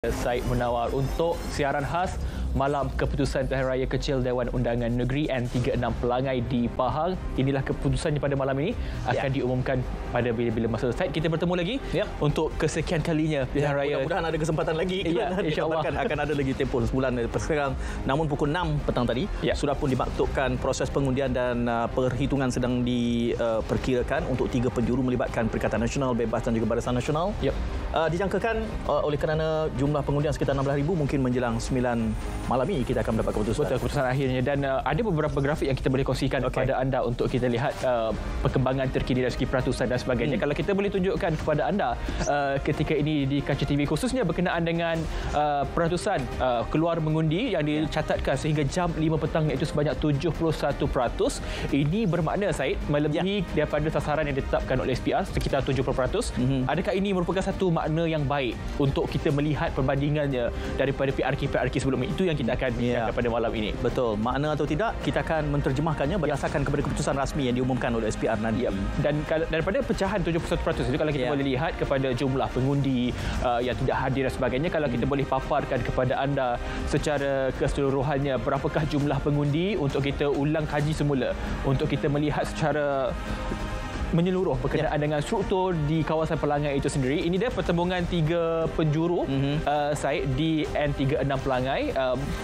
Said Munawar untuk siaran khas malam keputusan Pilihan Raya Kecil Dewan Undangan Negeri N36 Pelangai di Pahang. Inilah keputusannya pada malam ini akan diumumkan pada bila-bila masa. Said, kita bertemu lagi untuk kesekian kalinya Pilihan Raya. Mudah-mudahan ada kesempatan lagi. InsyaAllah akan ada lagi tempoh sebulan dari sekarang. Namun pukul 6 petang tadi sudah pun dimaktubkan proses pengundian dan perhitungan sedang diperkirakan untuk 3 penjuru melibatkan Perikatan Nasional, Bebas dan juga Barisan Nasional. Dijangkakan oleh kerana jumlah pengundian sekitar 16,000, mungkin menjelang 9 malam ini kita akan mendapat keputusan. Betul, keputusan akhirnya. Dan ada beberapa grafik yang kita boleh kongsikan kepada anda untuk kita lihat perkembangan terkini dari segi peratusan dan sebagainya. Kalau kita boleh tunjukkan kepada anda ketika ini di kaca TV, khususnya berkenaan dengan peratusan keluar mengundi yang dicatatkan sehingga jam 5 petang, iaitu sebanyak 71%. Ini bermakna, Said, melebihi daripada sasaran yang ditetapkan oleh SPR sekitar 70%. Adakah ini merupakan satu makna yang baik untuk kita melihat perbandingannya daripada PRK sebelum itu yang kita akan lihat pada malam ini? Betul. Makna atau tidak, kita akan menerjemahkannya berdasarkan kepada keputusan rasmi yang diumumkan oleh SPR nanti. Dan daripada pecahan 71% itu, kalau kita boleh lihat kepada jumlah pengundi yang tidak hadir dan sebagainya, kalau kita boleh paparkan kepada anda secara keseluruhannya berapakah jumlah pengundi untuk kita ulang kaji semula, untuk kita melihat secara menyeluruh berkenaan dengan struktur di kawasan Pelangai itu sendiri. Ini dia pertembungan 3 penjuru Said di N36 Pelangai.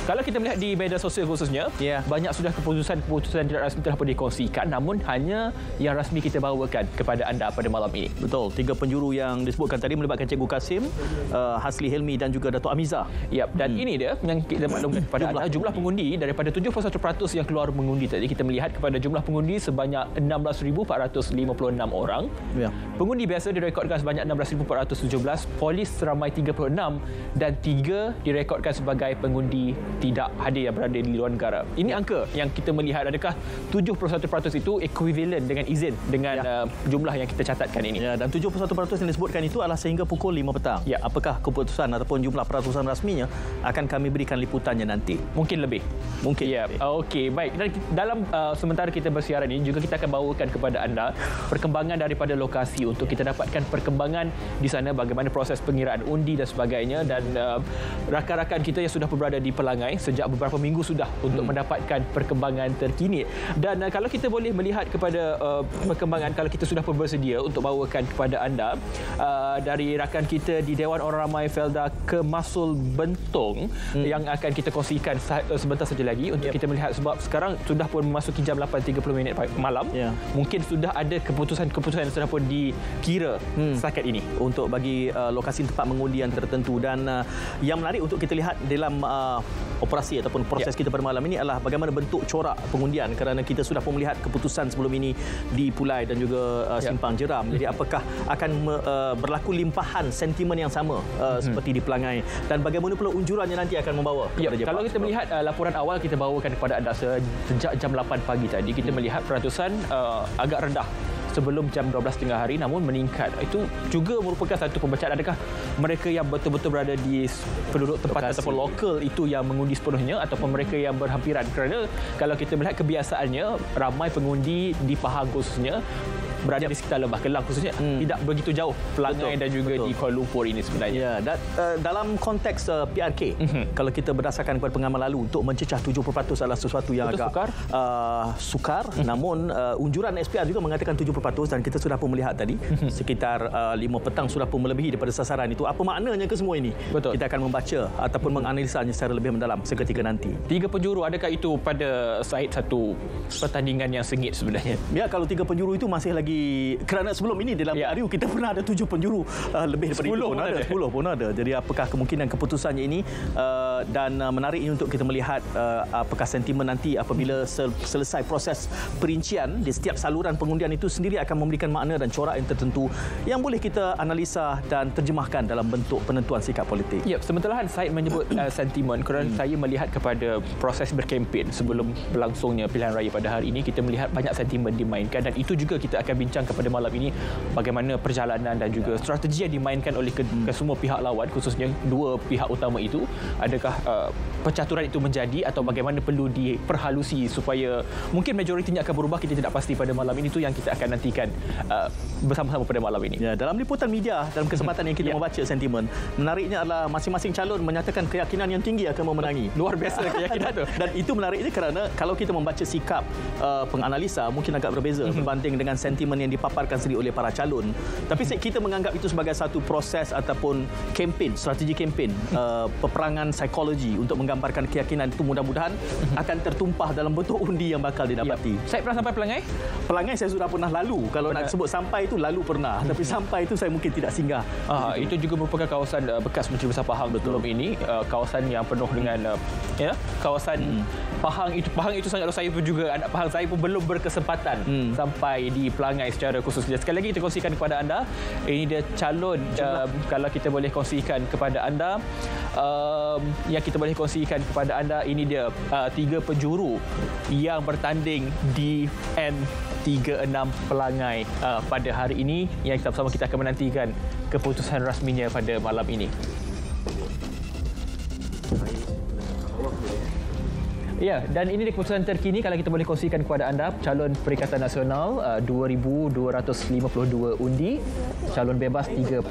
Kalau kita melihat di media sosial khususnya, banyak sudah keputusan tidak rasmi telah pun dikongsikan, namun hanya yang rasmi kita bawakan kepada anda pada malam ini. Betul. 3 penjuru yang disebutkan tadi melibatkan Cikgu Kasim, Hasli Helmi dan juga Datuk Amiza. Dan ini dia yang kita maklumkan kepada anda, jumlah pengundi daripada 71% yang keluar mengundi tadi, kita melihat kepada jumlah pengundi sebanyak 16,456 orang. Pengundi biasa direkodkan sebanyak 16,417, polis seramai 36 dan 3 direkodkan sebagai pengundi tidak hadir yang berada di luar negara. Ini angka yang kita melihat, adakah 71% itu ekuivalen dengan izin dengan jumlah yang kita catatkan ini. Dan 71% yang disebutkan itu adalah sehingga pukul 5 petang. Apakah keputusan ataupun jumlah peratusan rasminya akan kami berikan liputannya nanti. Mungkin lebih. Mungkin. Okey, baik. Dan dalam sementara kita bersiaran ini juga kita akan bawakan kepada anda perkembangan daripada lokasi untuk kita dapatkan perkembangan di sana, bagaimana proses pengiraan undi dan sebagainya. Dan rakan-rakan kita yang sudah berada di Pelangai sejak beberapa minggu sudah untuk mendapatkan perkembangan terkini. Dan kalau kita boleh melihat kepada perkembangan, kalau kita sudah pun bersedia untuk bawakan kepada anda dari rakan kita di Dewan Orang Ramai Felda Kemasul Bentong yang akan kita kongsikan sebentar saja lagi untuk kita melihat, sebab sekarang sudah pun memasuki jam 8.30 malam. Mungkin sudah ada keputusan yang sudah pun dikira setakat ini untuk bagi lokasi tempat mengundian tertentu. Dan yang menarik untuk kita lihat dalam operasi ataupun proses kita pada malam ini adalah bagaimana bentuk corak pengundian, kerana kita sudah pun melihat keputusan sebelum ini di Pulai dan juga Simpang Jeram. Jadi apakah akan berlaku limpahan sentimen yang sama seperti di Pelangai, dan bagaimana pula unjurannya nanti akan membawa kalau kita melihat laporan awal kita bawakan kepada anda sejak jam 8 pagi tadi, kita melihat peratusan agak rendah sebelum jam 12 tengah hari, namun meningkat. Itu juga merupakan satu pembacaan, adakah mereka yang betul-betul berada di penduduk tempat ataupun lokal itu yang mengundi sepenuhnya, ataupun mereka yang berhampiran. Kerana kalau kita melihat kebiasaannya, ramai pengundi di Pahang khususnya berada di sekitar Lembah Kelang khususnya, tidak begitu jauh Pelangai dan juga di Kuala Lumpur ini sebenarnya. Dan dalam konteks PRK, kalau kita berdasarkan kepada pengalaman lalu, untuk mencecah 70% adalah sesuatu yang agak sukar. Namun unjuran SPR juga mengatakan 70%, dan kita sudah pun melihat tadi sekitar 5 petang sudah pun melebihi daripada sasaran itu. Apa maknanya ke semua ini? Kita akan membaca ataupun menganalisanya secara lebih mendalam seketika nanti. 3 penjuru, adakah itu pada Said satu pertandingan yang sengit sebenarnya? Kalau 3 penjuru itu masih lagi, kerana sebelum ini dalam PRU kita pernah ada 7 penjuru, lebih daripada 10 pun ada. Jadi apakah kemungkinan keputusannya ini, dan menarik ini untuk kita melihat apakah sentimen nanti apabila selesai proses perincian di setiap saluran pengundian itu sendiri akan memberikan makna dan corak yang tertentu yang boleh kita analisa dan terjemahkan dalam bentuk penentuan sikap politik. Sementara Said menyebut sentimen, kerana saya melihat kepada proses berkempen sebelum berlangsungnya pilihan raya pada hari ini, kita melihat banyak sentimen dimainkan, dan itu juga kita akan bincang kepada malam ini bagaimana perjalanan dan juga strategi yang dimainkan oleh ke semua pihak lawan, khususnya dua pihak utama itu. Adakah percaturan itu menjadi atau bagaimana perlu diperhalusi supaya mungkin majoritinya akan berubah, kita tidak pasti pada malam ini. Itu yang kita akan nantikan bersama-sama pada malam ini. Ya, dalam liputan media, dalam kesempatan yang kita membaca sentimen, menariknya adalah masing-masing calon menyatakan keyakinan yang tinggi akan memenangi. Luar biasa keyakinan tu. Dan itu menariknya kerana kalau kita membaca sikap penganalisa mungkin agak berbeza berbanding dengan sentimen yang dipaparkan sendiri oleh para calon. Tapi kita menganggap itu sebagai satu proses ataupun kempen, strategi kempen, peperangan psikologi untuk menggambarkan keyakinan itu mudah-mudahan akan tertumpah dalam bentuk undi yang bakal didapati. Saya pernah sampai Pelangai? Pelangai saya sudah pernah lalu. Kalau nak sebut sampai itu lalu pernah. Tapi sampai itu saya mungkin tidak singgah. Itu juga merupakan kawasan bekas Menteri Besar Pahang sebelum ini. Kawasan yang penuh dengan kawasan Pahang itu sangat saya pun juga anak Pahang, saya pun belum berkesempatan sampai di Pelangai secara khususnya. Sekali lagi kita kongsikan kepada anda, ini dia calon kalau kita boleh kongsikan kepada anda, yang kita boleh kongsikan kepada anda, ini dia 3 penjuru yang bertanding di N36 Pelangai pada hari ini, yang sama-sama kita akan menantikan keputusan rasminya pada malam ini. Ya, dan ini keputusan terkini kalau kita boleh kongsikan kepada anda. Calon Perikatan Nasional 2,252 undi, calon bebas 34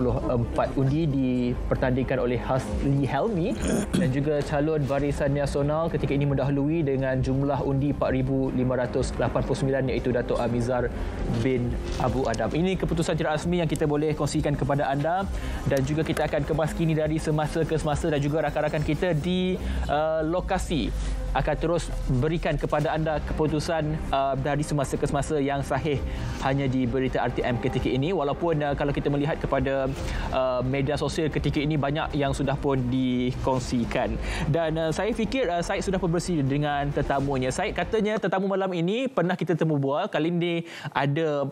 undi dipertandingkan oleh Hasli Helmi, dan juga calon Barisan Nasional ketika ini mendahului dengan jumlah undi 4,589 iaitu Dato' Amizar bin Abu Adam. Ini keputusan tidak rasmi yang kita boleh kongsikan kepada anda, dan juga kita akan kemas kini dari semasa ke semasa, dan juga rakan-rakan kita di lokasi akan terus berikan kepada anda keputusan dari semasa ke semasa yang sahih hanya di berita RTM ketika ini. Walaupun kalau kita melihat kepada media sosial ketika ini banyak yang sudah pun dikongsikan. Dan saya fikir Syed sudah bersih dengan tetamunya. Syed katanya tetamu malam ini pernah kita temu bual, kali ini ada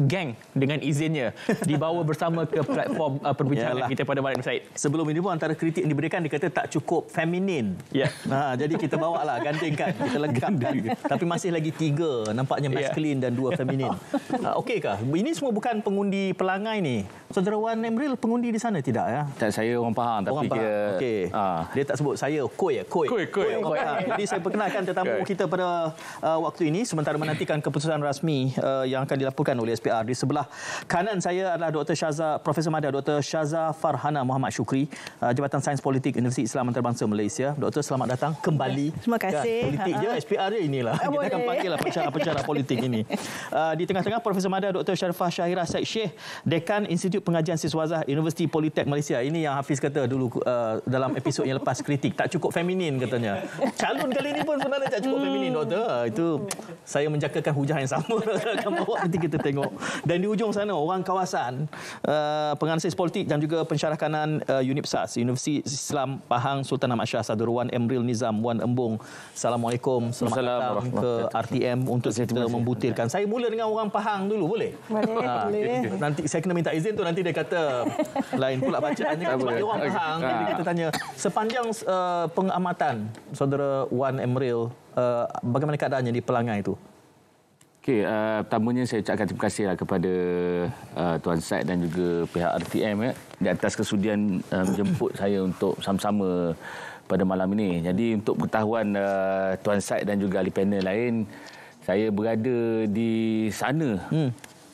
geng dengan izinnya dibawa bersama ke platform perbincangan kita pada malam ini, Syed. Sebelum ini pun antara kritik yang diberikan, dia kata tak cukup feminin. Ya. Jadi kita bawa lah, gandingkan, kita lengkapkan. Tapi masih lagi 3 nampaknya maskulin dan 2 feminin. Okeykah? Ini semua bukan pengundi Pelangai ni. Saudara Wan Emril pengundi di sana tidak ya? Tak, saya orang Pahang tapi orang Pahang. Okey. Dia tak sebut saya Koi. Jadi saya perkenalkan tetamu kita pada waktu ini sementara menantikan keputusan rasmi yang akan dilaporkan oleh SPR. Di sebelah kanan saya adalah Profesor Madya Dr. Syaza Farhana Muhammad Syukri, Jabatan Sains Politik Universiti Islam Antarabangsa Malaysia. Doktor, selamat datang kembali. Terima kasih. Politik je, SPR je inilah. Kita akan panggil lah pencara-pencara politik ini. Di tengah-tengah Profesor Madya Dr. Sharifah Syahira Said Sheikh, Dekan Institut Pengajian Siswazah Universiti Politek Malaysia. Ini yang Hafiz kata dulu dalam episod yang lepas, kritik tak cukup feminin katanya. Calon kali ini pun sebenarnya tak cukup feminin, Doktor. Itu saya menjakakan hujah yang sama akan bawa, nanti kita tengok. Dan di ujung sana orang kawasan penganalisis politik dan juga pensyarah kanan UNIPSAS, Universiti Islam Pahang Sultan Ahmad Shah, Saudara Wan Emril Nizam, Wan Embong. Assalamualaikum, selamat datang ke RTM untuk kita membutirkan. Saya mula dengan orang Pahang dulu, boleh? Boleh. Nanti saya kena minta izin tu, nanti dia kata lain pula bacaannya kan, sebab dia orang Pahang. Jadi kita tanya sepanjang pengamatan Saudara Wan Emril, bagaimana keadaannya di Pelangai itu? Okey, pertamanya saya ucapkan terima kasihlah kepada Tuan Syed dan juga pihak RTM di atas kesudian menjemput saya untuk sama-sama pada malam ini. Jadi untuk pengetahuan Tuan Syed dan juga ahli panel lain, saya berada di sana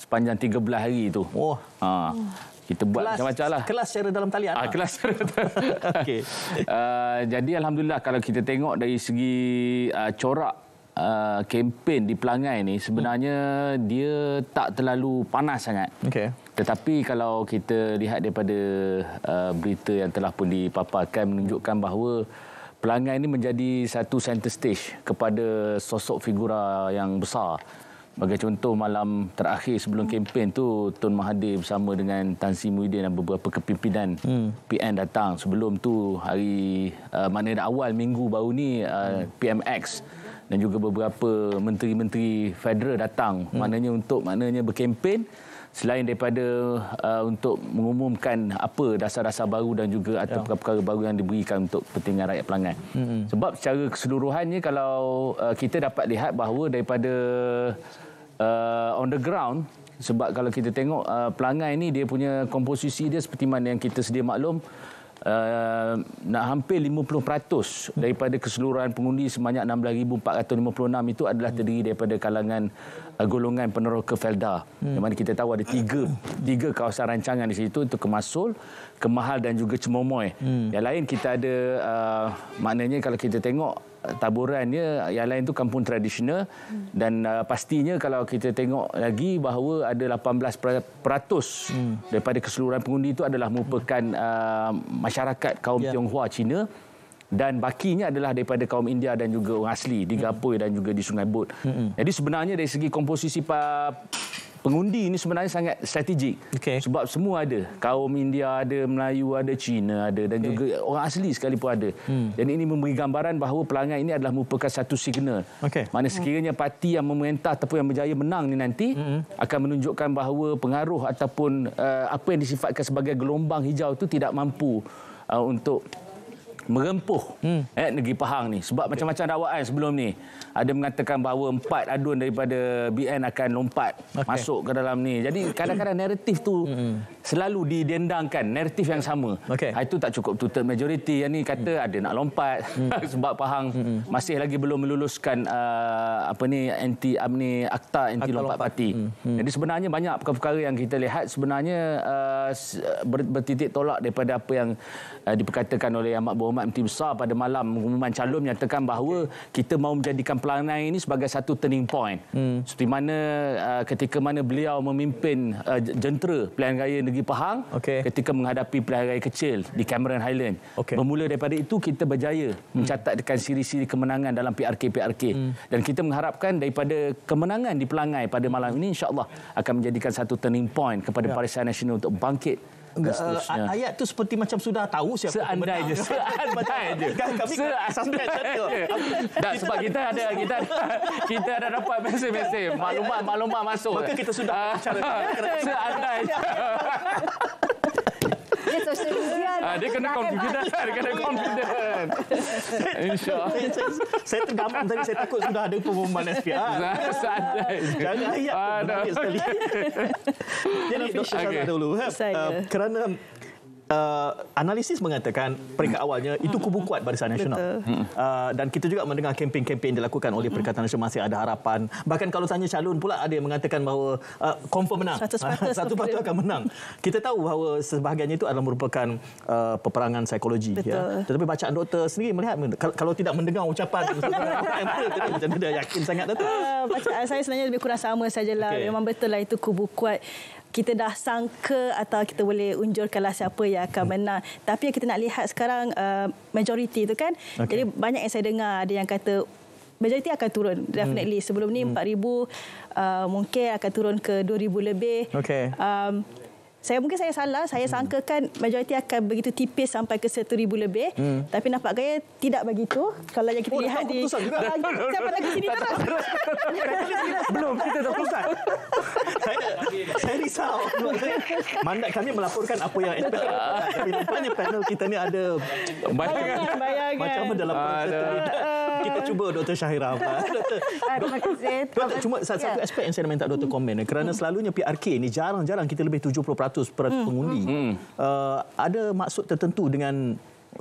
sepanjang 13 hari itu. Kita buat macam-macam lah. Kelas secara dalam talian? Kelas secara Okey. Jadi alhamdulillah kalau kita tengok dari segi corak kempen di Pelangai ni, sebenarnya dia tak terlalu panas sangat. Okay. Tetapi kalau kita lihat daripada berita yang telah pun dipaparkan, menunjukkan bahawa Pelangai ini menjadi satu center stage kepada sosok figura yang besar. Bagi contoh, malam terakhir sebelum kempen tu, Tun Mahathir bersama dengan Tan Sri Muhyiddin dan beberapa kepimpinan PN datang. Sebelum tu, maknanya awal minggu baru ni, PMX dan juga beberapa menteri-menteri federal datang. Maknanya berkempen, selain daripada untuk mengumumkan apa dasar-dasar baru dan juga atau perkara-perkara baru yang diberikan untuk kepentingan rakyat Pelangai. Sebab secara keseluruhannya kalau kita dapat lihat bahawa daripada on the ground, Sebab kalau kita tengok pelangai ni dia punya komposisi dia seperti mana yang kita sedia maklum, nak hampir 50% daripada keseluruhan pengundi sebanyak 16,456 itu adalah terdiri daripada kalangan golongan peneroka Felda. Yang mana kita tahu ada tiga kawasan rancangan di situ, itu Kemasul, Kemahal dan juga Cemomoy. Yang lain kita ada maknanya kalau kita tengok taburannya, yang lain tu kampung tradisional dan pastinya kalau kita tengok lagi bahawa ada 18% daripada keseluruhan pengundi itu adalah merupakan masyarakat kaum Tionghoa Cina, dan bakinya adalah daripada kaum India dan juga orang asli di Gapoi dan juga di Sungai Bot. Jadi sebenarnya dari segi komposisi pengundi ini sebenarnya sangat strategik. Sebab semua ada. Kaum India ada, Melayu ada, Cina ada dan juga orang asli sekalipun ada. Dan ini memberi gambaran bahawa pelangai ini adalah merupakan satu signal. Mana sekiranya parti yang memerintah ataupun yang berjaya menang ni nanti akan menunjukkan bahawa pengaruh ataupun apa yang disifatkan sebagai gelombang hijau itu tidak mampu untuk merempuh negeri Pahang ni. Sebab macam-macam dakwaan sebelum ni. Ada mengatakan bahawa 4 adun daripada BN akan lompat masuk ke dalam ni. Jadi kadang-kadang naratif tu selalu didendangkan, naratif yang sama. Itu tak cukup two-third majority. Yang ni kata ada nak lompat sebab Pahang masih lagi belum meluluskan akta anti lompat parti. Jadi sebenarnya banyak perkara-perkara yang kita lihat sebenarnya bertitik tolak daripada apa yang diperkatakan oleh Amat Berhormat Menteri Besar pada malam pengumuman calon, menyatakan bahawa kita mahu menjadikan pelangai ini sebagai satu turning point. Seperti mana ketika mana beliau memimpin jentera pilihan raya negeri Pahang ketika menghadapi pilihan raya kecil di Cameron Highland. Bermula daripada itu kita berjaya mencatatkan siri-siri kemenangan dalam PRK. Dan kita mengharapkan daripada kemenangan di pelangai pada malam ini insya-Allah akan menjadikan satu turning point kepada Barisan Nasional untuk bangkit. Ayat tu seperti macam sudah tahu siapa seandai je. Sebab kita ada dapat mesej maklumat masuk. Maka kita sudah bicara seandai je. Dia kena confident. InsyaAllah. Saya tergamam tadi, saya takut sudah ada pengumuman SPR. Jangan ayat menarik sekali. Jadi Dr. Syazah dulu. Kerana analisis mengatakan peringkat awalnya itu kubu kuat Barisan Nasional. Dan kita juga mendengar kempen-kempen dilakukan oleh Perikatan Nasional Masih Ada Harapan. Bahkan kalau tanya calon pula ada yang mengatakan bahawa confirm menang. 100% akan menang. Kita tahu bahawa sebahagiannya itu adalah merupakan peperangan psikologi. Tetapi bacaan doktor sendiri melihat kalau tidak mendengar ucapan macam mana dia yakin sangat Datuk? Bacaan saya sebenarnya lebih kurang sama sajalah. Memang betul lah itu kubu kuat. Kita dah sangka atau kita boleh unjurkanlah siapa yang akan menang. Tapi yang kita nak lihat sekarang majoriti itu kan. Jadi banyak yang saya dengar ada yang kata majoriti akan turun definitely. Sebelum ni 4,000 mungkin akan turun ke 2,000 lebih. Mungkin saya salah, saya sangkakan majoriti akan begitu tipis sampai ke 1,000 lebih. Tapi nampak gaya tidak begitu. Kalau yang kita lihat di siapa lagi sini terus. Belum, kita dah pusat. Saya risau. Mandat kami melaporkan apa yang SPR. Tapi nampaknya panel kita ni ada bayangan. Macam mana dalam kita cuba Dr. Syahira. Terima kasih. Doktor, cuma satu aspek yang saya nak minta Doktor komen. Kerana selalunya PRK ni jarang-jarang kita lebih 70% pengundi. Ada maksud tertentu dengan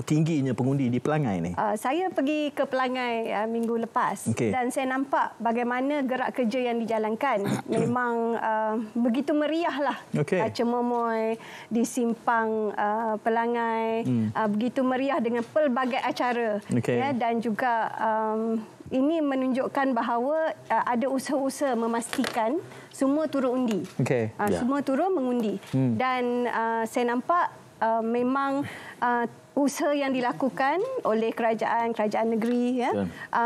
tingginya pengundi di Pelangai ni? Saya pergi ke Pelangai minggu lepas dan saya nampak bagaimana gerak kerja yang dijalankan. Memang begitu meriah lah. Cemomoy di simpang Pelangai, begitu meriah dengan pelbagai acara. Dan juga ini menunjukkan bahawa ada usaha-usaha memastikan semua turun undi. Semua turun mengundi. Dan saya nampak memang usaha yang dilakukan oleh kerajaan negeri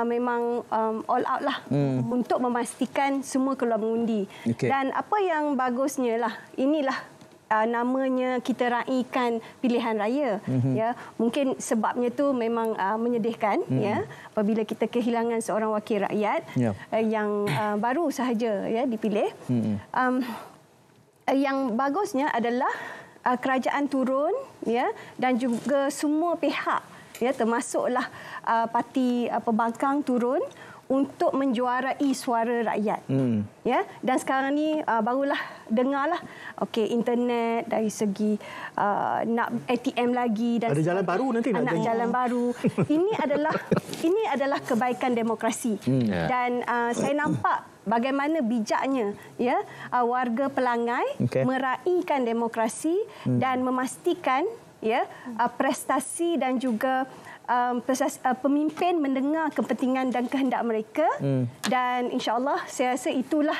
memang all out lah untuk memastikan semua keluar mengundi. Dan apa yang bagusnya lah, inilah namanya kita raikan pilihan raya. Mungkin sebabnya tu memang menyedihkan apabila kita kehilangan seorang wakil rakyat yang baru sahaja dipilih. Yang bagusnya adalah kerajaan turun dan juga semua pihak termasuklah parti pembangkang turun untuk menjuarai suara rakyat. Ya, dan sekarang ni barulah dengarlah internet dari segi nak ATM lagi dan ada jalan baru nanti nak jalan baru. Ini adalah kebaikan demokrasi. Dan saya nampak bagaimana bijaknya warga Pelangai meraihkan demokrasi dan memastikan prestasi dan juga pemimpin mendengar kepentingan dan kehendak mereka dan insya-Allah saya rasa itulah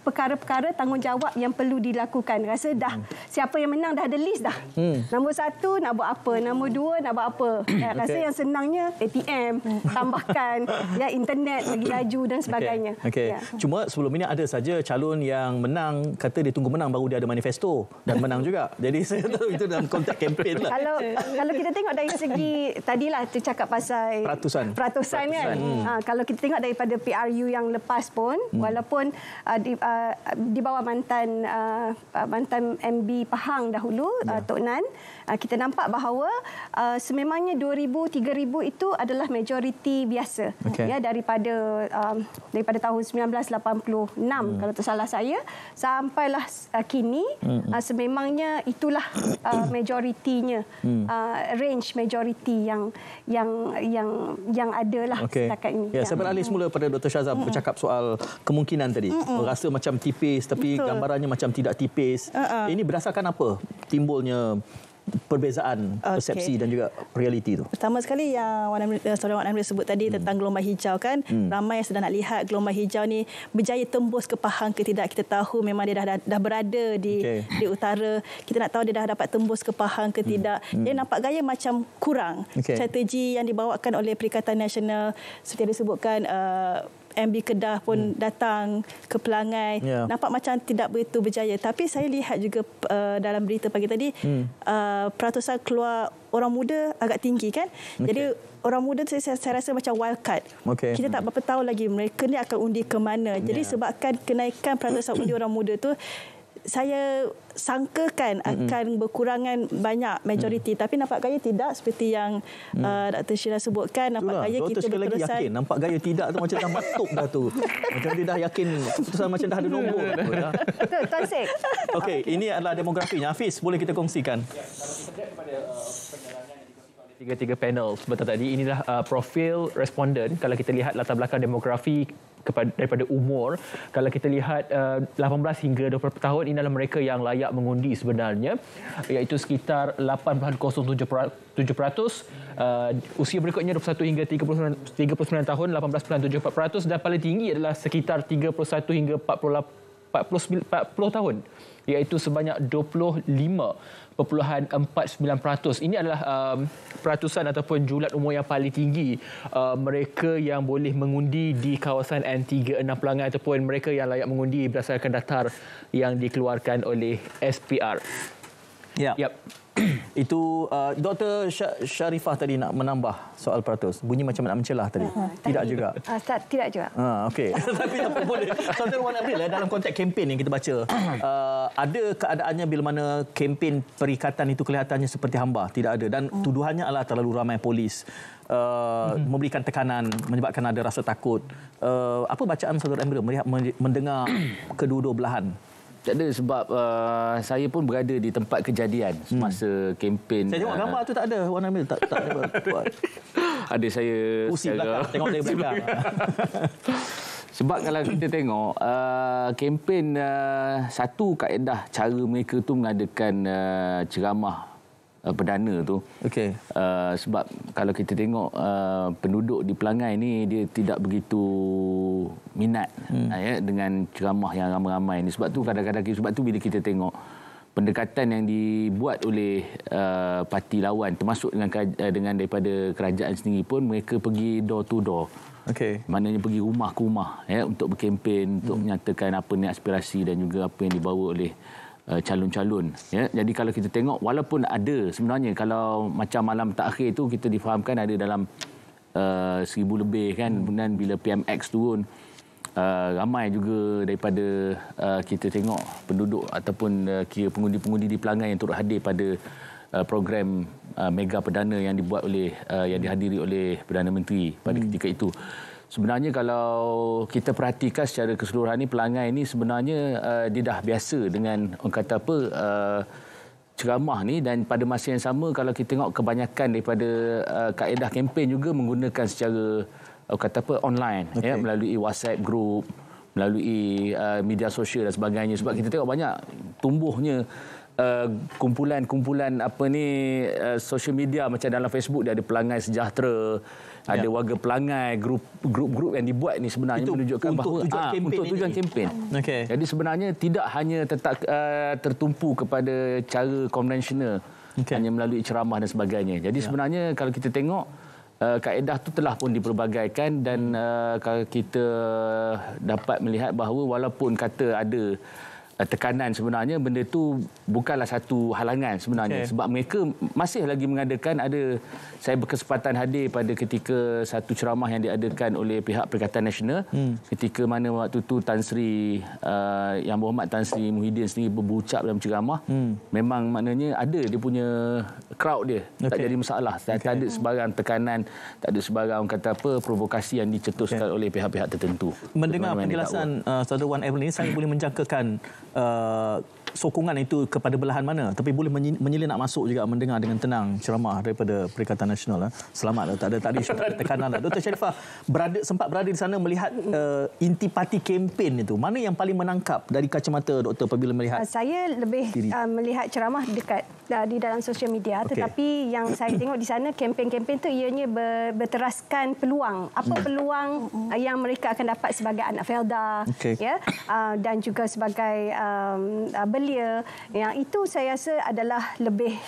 perkara-perkara tanggungjawab yang perlu dilakukan. Rasa dah siapa yang menang dah ada list dah. Nombor 1 nak buat apa, nombor 2 nak buat apa. Rasa yang senangnya ATM, tambahkan internet lagi laju dan sebagainya. Cuma sebelum ini ada saja calon yang menang kata dia tunggu menang baru dia ada manifesto dan menang juga. Jadi saya tahu itu dalam konteks kempen lah. Kalau kita tengok dari segi tadilah tu cakap pasal peratusan kan. Kalau kita tengok daripada PRU yang lepas pun walaupun di bawah mantan MB Pahang dahulu, Tok Nan, kita nampak bahawa sememangnya 2,000, 3,000 itu adalah majoriti biasa daripada tahun 1986 kalau tak salah saya sampailah kini sememangnya itulah majoritinya, range majoriti yang ada lah setakat ini. Saya beralih semula pada Dr. Shazam bercakap soal kemungkinan tadi. Rasa macam tipis tapi gambarannya macam tidak tipis. Ini berdasarkan apa timbulnya perbezaan persepsi dan juga realiti itu? Pertama sekali yang Saudara Wan Amir sebut tadi tentang gelombang hijau kan. Ramai yang sedang nak lihat gelombang hijau ni berjaya tembus ke Pahang ke tidak. Kita tahu memang dia dah berada di utara. Kita nak tahu dia dah dapat tembus ke Pahang ke tidak. Dia nampak gaya macam kurang. Strategi yang dibawakan oleh Perikatan Nasional seperti yang disebutkan MB Kedah pun datang ke Pelangai, nampak macam tidak begitu berjaya. Tapi saya lihat juga dalam berita pagi tadi peratusan keluar orang muda agak tinggi kan. Jadi orang muda saya rasa macam wild card. Kita tak berapa tahu lagi mereka ni akan undi ke mana. Jadi sebabkan kenaikan peratusan undi orang muda tu, saya sangkakan akan berkurangan banyak majoriti, tapi nampak gaya tidak seperti yang Dr. Sheila sebutkan. Nampak gaya kita sekali lagi yakin. Nampak gaya tidak tu macam dah matuk dah tu. Macam dia dah yakin keputusan macam dah ada nombor. Betul, Tuan Sek. Okey, ini adalah demografinya. Hafiz, boleh kita kongsikan? Tiga panel sebentar tadi, inilah profil responden. Kalau kita lihat latar belakang demografi daripada umur, kalau kita lihat 18 hingga 20 tahun, ini adalah mereka yang layak mengundi sebenarnya, iaitu sekitar 8.07%. Usia berikutnya 21 hingga 39 tahun 18.74%, dan paling tinggi adalah sekitar 31 hingga 40 tahun, iaitu sebanyak 25.49%. Ini adalah peratusan ataupun julat umur yang paling tinggi mereka yang boleh mengundi di kawasan N36 Pelangai ataupun mereka yang layak mengundi berdasarkan daftar yang dikeluarkan oleh SPR. Itu Dr. Sharifah tadi nak menambah soal peratus. Bunyi macam nak mencelah tadi. Tidak juga. Tidak juga. Okey. Tapi apa boleh. Saudara Wan Amir, dalam konteks kempen yang kita baca, ada keadaannya bila mana kempen perikatan itu kelihatannya seperti hamba, tidak ada, dan tuduhannya adalah terlalu ramai polis. Memberikan tekanan, menyebabkan ada rasa takut. Apa bacaan Saudara Amir mendengar kedua-dua belahan? Tak ada, sebab saya pun berada di tempat kejadian semasa kempen. Saya tengok gambar tu tak ada, Wan Amir tak ada. Ada saya usi belakang, tengok dari belakang. Sebab kalau kita tengok kempen, satu kaedah cara mereka tu mengadakan ceramah perdana tu. Sebab kalau kita tengok penduduk di Pelangai ni, dia tidak begitu minat dengan ceramah yang ramai-ramai ni. Sebab tu kadang-kadang, sebab tu bila kita tengok pendekatan yang dibuat oleh parti lawan, termasuk dengan daripada kerajaan sendiri pun, mereka pergi door to door. Maknanya pergi rumah ke rumah untuk berkempen, untuk menyatakan apa ni aspirasi dan juga apa yang dibawa oleh calon-calon. Jadi kalau kita tengok, walaupun ada sebenarnya, kalau macam malam terakhir tu kita difahamkan ada dalam 1,000 lebih kan, kemudian bila PMX turun, ramai juga daripada kita tengok penduduk ataupun kira pengundi-pengundi di Pelangai yang turut hadir pada program mega perdana yang dibuat oleh yang dihadiri oleh Perdana Menteri pada ketika itu. sebenarnya kalau kita perhatikan secara keseluruhan ni, pelanggan ini sebenarnya dia dah biasa dengan orang kata apa ceramah ni, dan pada masa yang sama kalau kita tengok kebanyakan daripada kaedah kempen juga menggunakan secara kata apa online, ya, melalui WhatsApp group, melalui media sosial dan sebagainya. Sebab kita tengok banyak tumbuhnya kumpulan apa ni social media, macam dalam Facebook dia ada Pelangai Sejahtera, ada Warga Pelangai, grup-grup yang dibuat ni sebenarnya itu menunjukkan bahawa untuk tujuan kempen. Jadi sebenarnya tidak hanya tertumpu kepada cara konvensional, hanya melalui ceramah dan sebagainya. Jadi sebenarnya kalau kita tengok kaedah tu telah pun diperbagaikan, dan kalau kita dapat melihat bahawa walaupun kata ada tekanan, sebenarnya benda tu bukanlah satu halangan sebenarnya, sebab mereka masih lagi mengadakan. Saya berkesempatan hadir pada ketika satu ceramah yang diadakan oleh pihak Perikatan Nasional, ketika mana waktu tu Tan Sri Yang Berhormat Tan Sri Muhyiddin sendiri berucap dalam ceramah. Memang maknanya ada dia punya crowd dia, tak jadi masalah, tak ada sebarang tekanan, tak ada sebarang kata apa provokasi yang dicetuskan oleh pihak-pihak tertentu. Mendengar penjelasan Saudara Wan Evelyn ini, saya boleh menjangkakan sokongan itu kepada belahan mana, tapi boleh menyelinap masuk juga mendengar dengan tenang ceramah daripada Perikatan Nasional. Selamat, tak ada tekanan. Dr. Sharifah sempat berada di sana melihat intipati kempen itu. Mana yang paling menangkap dari kacamata doktor apabila melihat? Saya lebih melihat ceramah dekat di dalam sosial media, tetapi yang saya tengok di sana kempen-kempen tu ianya berteraskan peluang. Apa peluang yang mereka akan dapat sebagai anak Felda, ya, dan juga sebagai belia. Yang itu saya rasa adalah lebih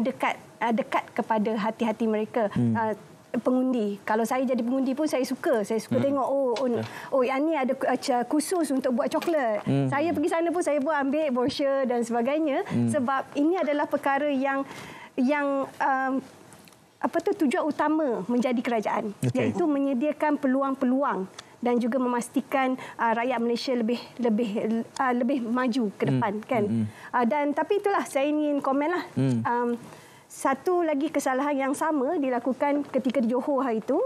dekat kepada hati-hati mereka. Pengundi. Kalau saya jadi pengundi pun saya suka tengok yang ni ada khusus untuk buat coklat. Saya pergi sana pun saya pun ambil brosur dan sebagainya, sebab ini adalah perkara yang tujuan utama menjadi kerajaan, iaitu menyediakan peluang-peluang dan juga memastikan rakyat Malaysia lebih maju ke depan, kan. Dan tapi itulah saya ingin komenlah. Satu lagi kesalahan yang sama dilakukan ketika di Johor hari itu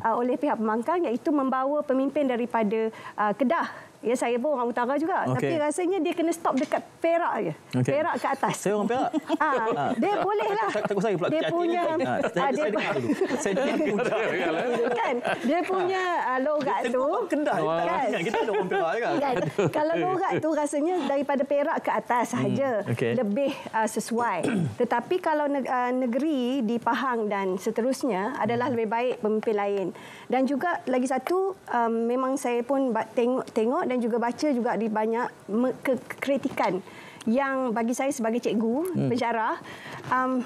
oleh pihak pembangkang, iaitu membawa pemimpin daripada Kedah. Ya, saya pun orang utara juga, tapi rasanya dia kena stop dekat Perak je. Perak ke atas. Saya orang Perak. Dia bolehlah. Takut saya pula. Dia punya kan, dia punya logat tu. Kedah. Kita ada orang Perak kan. Kalau logat tu rasanya daripada Perak ke atas sahaja lebih sesuai. Tetapi kalau negeri di Pahang dan seterusnya adalah lebih baik pemimpin lain. Dan juga lagi satu, memang saya pun tengok dan juga baca juga di banyak kritikan yang bagi saya sebagai cikgu pensyarah,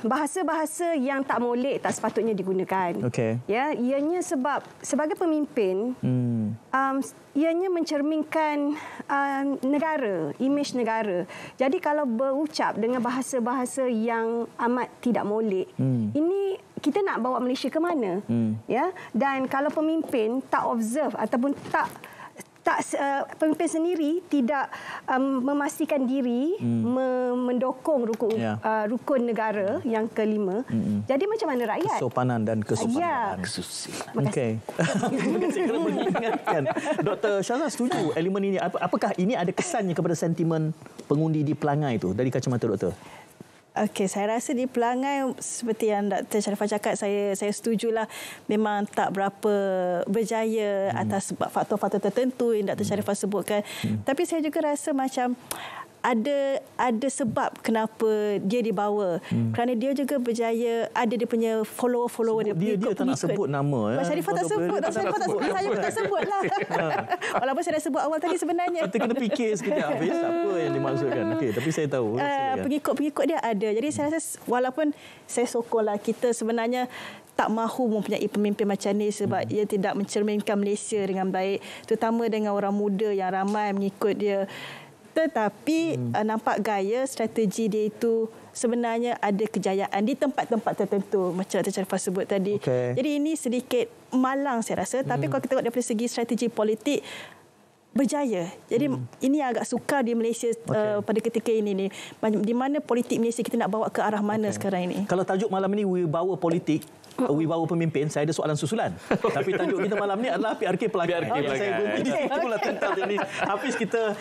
bahasa-bahasa yang tak molek tak sepatutnya digunakan. Ya, ianya sebab sebagai pemimpin, ianya mencerminkan negara, imej negara. Jadi kalau berucap dengan bahasa-bahasa yang amat tidak molek, ini kita nak bawa Malaysia ke mana? Ya, dan kalau pemimpin tak observe ataupun pemimpin sendiri tidak memastikan diri mendokong rukun negara yang kelima. Jadi macam mana rakyat? Kesopanan dan kesusilaan. Okey. Saya mengingatkan Dr. Syazah setuju elemen ini. Apakah ini ada kesannya kepada sentimen pengundi di Pelangai itu dari kacamata doktor? Okey, saya rasa di Pelangai seperti yang Dr. Sharifah cakap, saya setujulah, memang tak berapa berjaya atas sebab faktor-faktor tertentu yang Dr. Sharifah sebutkan. Tapi saya juga rasa macam ada sebab kenapa dia dibawa. Kerana dia juga berjaya, ada dia punya follower-follower dia. Dia tak nak sebut nama. Pak Sharifah tak sebut. Saya pun tak sebut lah. Walaupun saya dah sebut awal tadi sebenarnya. Kita kena fikir sekejap apa yang dimaksudkan. Tapi saya tahu. Pengikut-pengikut dia ada. Jadi saya rasa walaupun saya sokonglah, kita sebenarnya tak mahu mempunyai pemimpin macam ni sebab ia tidak mencerminkan Malaysia dengan baik, terutama dengan orang muda yang ramai mengikut dia. Tetapi nampak gaya strategi dia itu sebenarnya ada kejayaan di tempat-tempat tertentu macam Dr. Sharifah sebut tadi. Jadi ini sedikit malang saya rasa, tapi kalau kita tengok daripada segi strategi politik, berjaya. Jadi ini agak sukar di Malaysia pada ketika ini di mana politik Malaysia kita nak bawa ke arah mana sekarang ini. Kalau tajuk malam ini wibawa politik, wibawa pemimpin, saya ada soalan susulan. Tapi tajuk kita malam ni adalah PRK Pelanggan. Saya berhenti itulah tentang ini. Hafiz kita.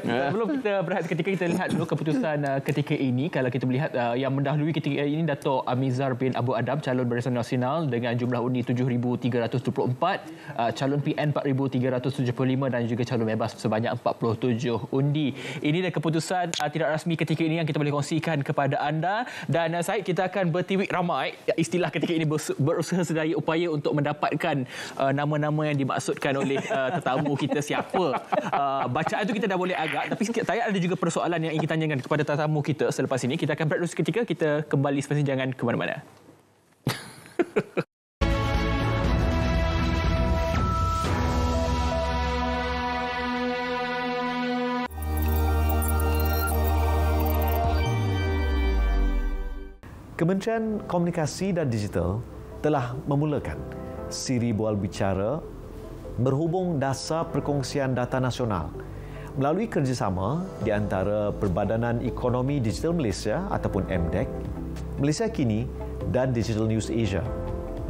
Sebelum kita berehat ketika kita lihat dulu keputusan ketika ini, kalau kita melihat yang mendahului ketika ini Dato' Amizar bin Abu Adam, calon Barisan Nasional dengan jumlah undi 7,324, calon PN 4,375 dan juga calon bebas sebanyak 47 undi. Ini adalah keputusan tidak rasmi ketika ini yang kita boleh kongsikan kepada anda. Dan Syed, kita akan bertiwik ramai, istilah ketika ini berusaha sedaya upaya untuk mendapatkan nama-nama yang dimaksudkan oleh tetamu kita siapa. Bacaan itu kita dah boleh agak, tapi saya ada juga persoalan yang ingin tanyakan kepada tetamu kita selepas ini. Kita akan break dulu seketika, kita kembali selepas ini, jangan ke mana-mana. Kementerian Komunikasi dan Digital telah memulakan siri bual bicara berhubung dasar perkongsian data nasional melalui kerjasama di antara Perbadanan Ekonomi Digital Malaysia ataupun MDEC, Malaysia Kini dan Digital News Asia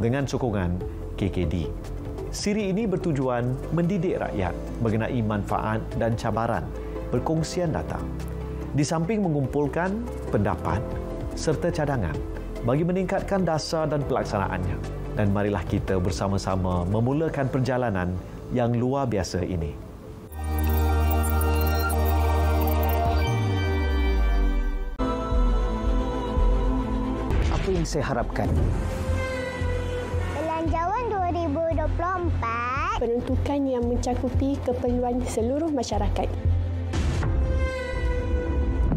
dengan sokongan KKD. Siri ini bertujuan mendidik rakyat mengenai manfaat dan cabaran perkongsian data, di samping mengumpulkan pendapat serta cadangan bagi meningkatkan dasar dan pelaksanaannya. Dan marilah kita bersama-sama memulakan perjalanan yang luar biasa ini. Apa yang saya harapkan? Belanjawan 2024 peruntukan yang mencakupi keperluan seluruh masyarakat.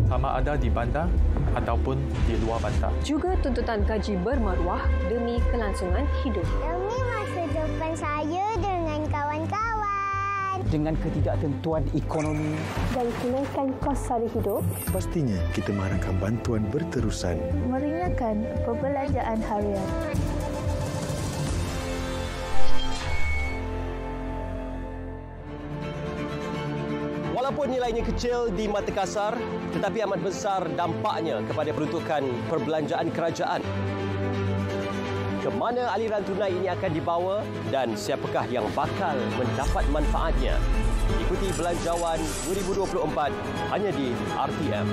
Sama ada di bandar ataupun di luar bandar. Juga tuntutan gaji bermaruah demi kelangsungan hidup. Demi masa depan saya dengan kawan-kawan. Dengan ketidaktentuan ekonomi dan kenaikan kos sara hidup, pastinya kita mengharapkan bantuan berterusan. Meringankan perbelanjaan harian. Walaupun nilainya kecil di mata kasar, tetapi amat besar dampaknya kepada peruntukan perbelanjaan kerajaan. Ke mana aliran tunai ini akan dibawa dan siapakah yang bakal mendapat manfaatnya? Ikuti Belanjawan 2024 hanya di RTM.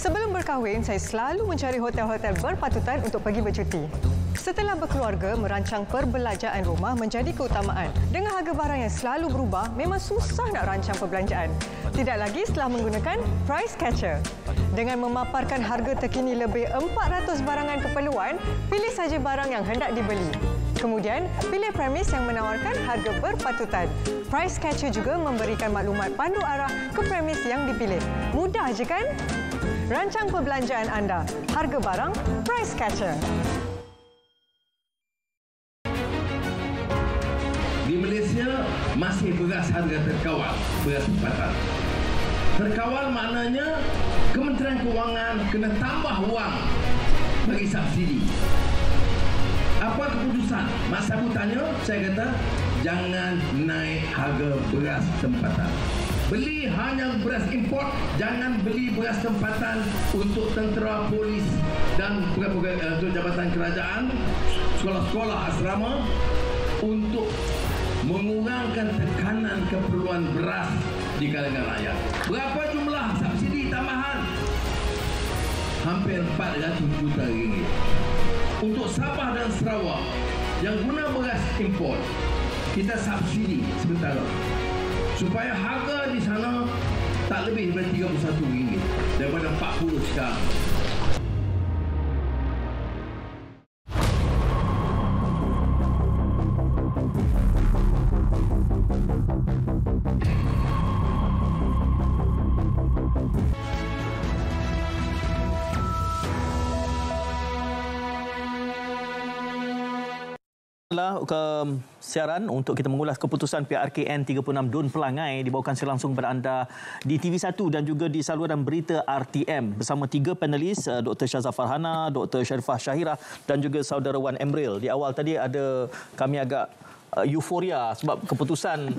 Sebelum berkahwin, saya selalu mencari hotel-hotel berpatutan untuk pergi bercuti. Setelah berkeluarga, merancang perbelanjaan rumah menjadi keutamaan. Dengan harga barang yang selalu berubah, memang susah nak rancang perbelanjaan. Tidak lagi setelah menggunakan Price Catcher. Dengan memaparkan harga terkini lebih 400 barangan keperluan, pilih saja barang yang hendak dibeli. Kemudian, pilih premis yang menawarkan harga berpatutan. Price Catcher juga memberikan maklumat pandu arah ke premis yang dipilih. Mudah je kan? Rancang perbelanjaan anda. Harga barang, Price Catcher. Di Malaysia, masih beras harga terkawal, beras tempatan. Terkawal maknanya Kementerian Kewangan kena tambah wang bagi subsidi. Apa keputusan? Mak Sabu tanya, saya kata, jangan naik harga beras tempatan. Beli hanya beras import, jangan beli beras tempatan untuk tentera, polis dan untuk jabatan kerajaan, sekolah-sekolah asrama untuk mengurangkan tekanan keperluan beras di kalangan rakyat. Berapa jumlah subsidi tambahan? Hampir 400 juta ringgit. Untuk Sabah dan Sarawak yang guna beras import, kita subsidi sementara supaya harga di sana tak lebih daripada RM31 daripada 40 sekarang. Siaran untuk kita mengulas keputusan PRKN 36 Dun Pelangai dibawakan secara langsung kepada anda di TV1 dan juga di saluran berita RTM bersama 3 panelis, Dr. Syazah Farhana, Dr. Sharifah Syahirah dan juga saudara Wan Emril. Di awal tadi kami agak euforia sebab keputusan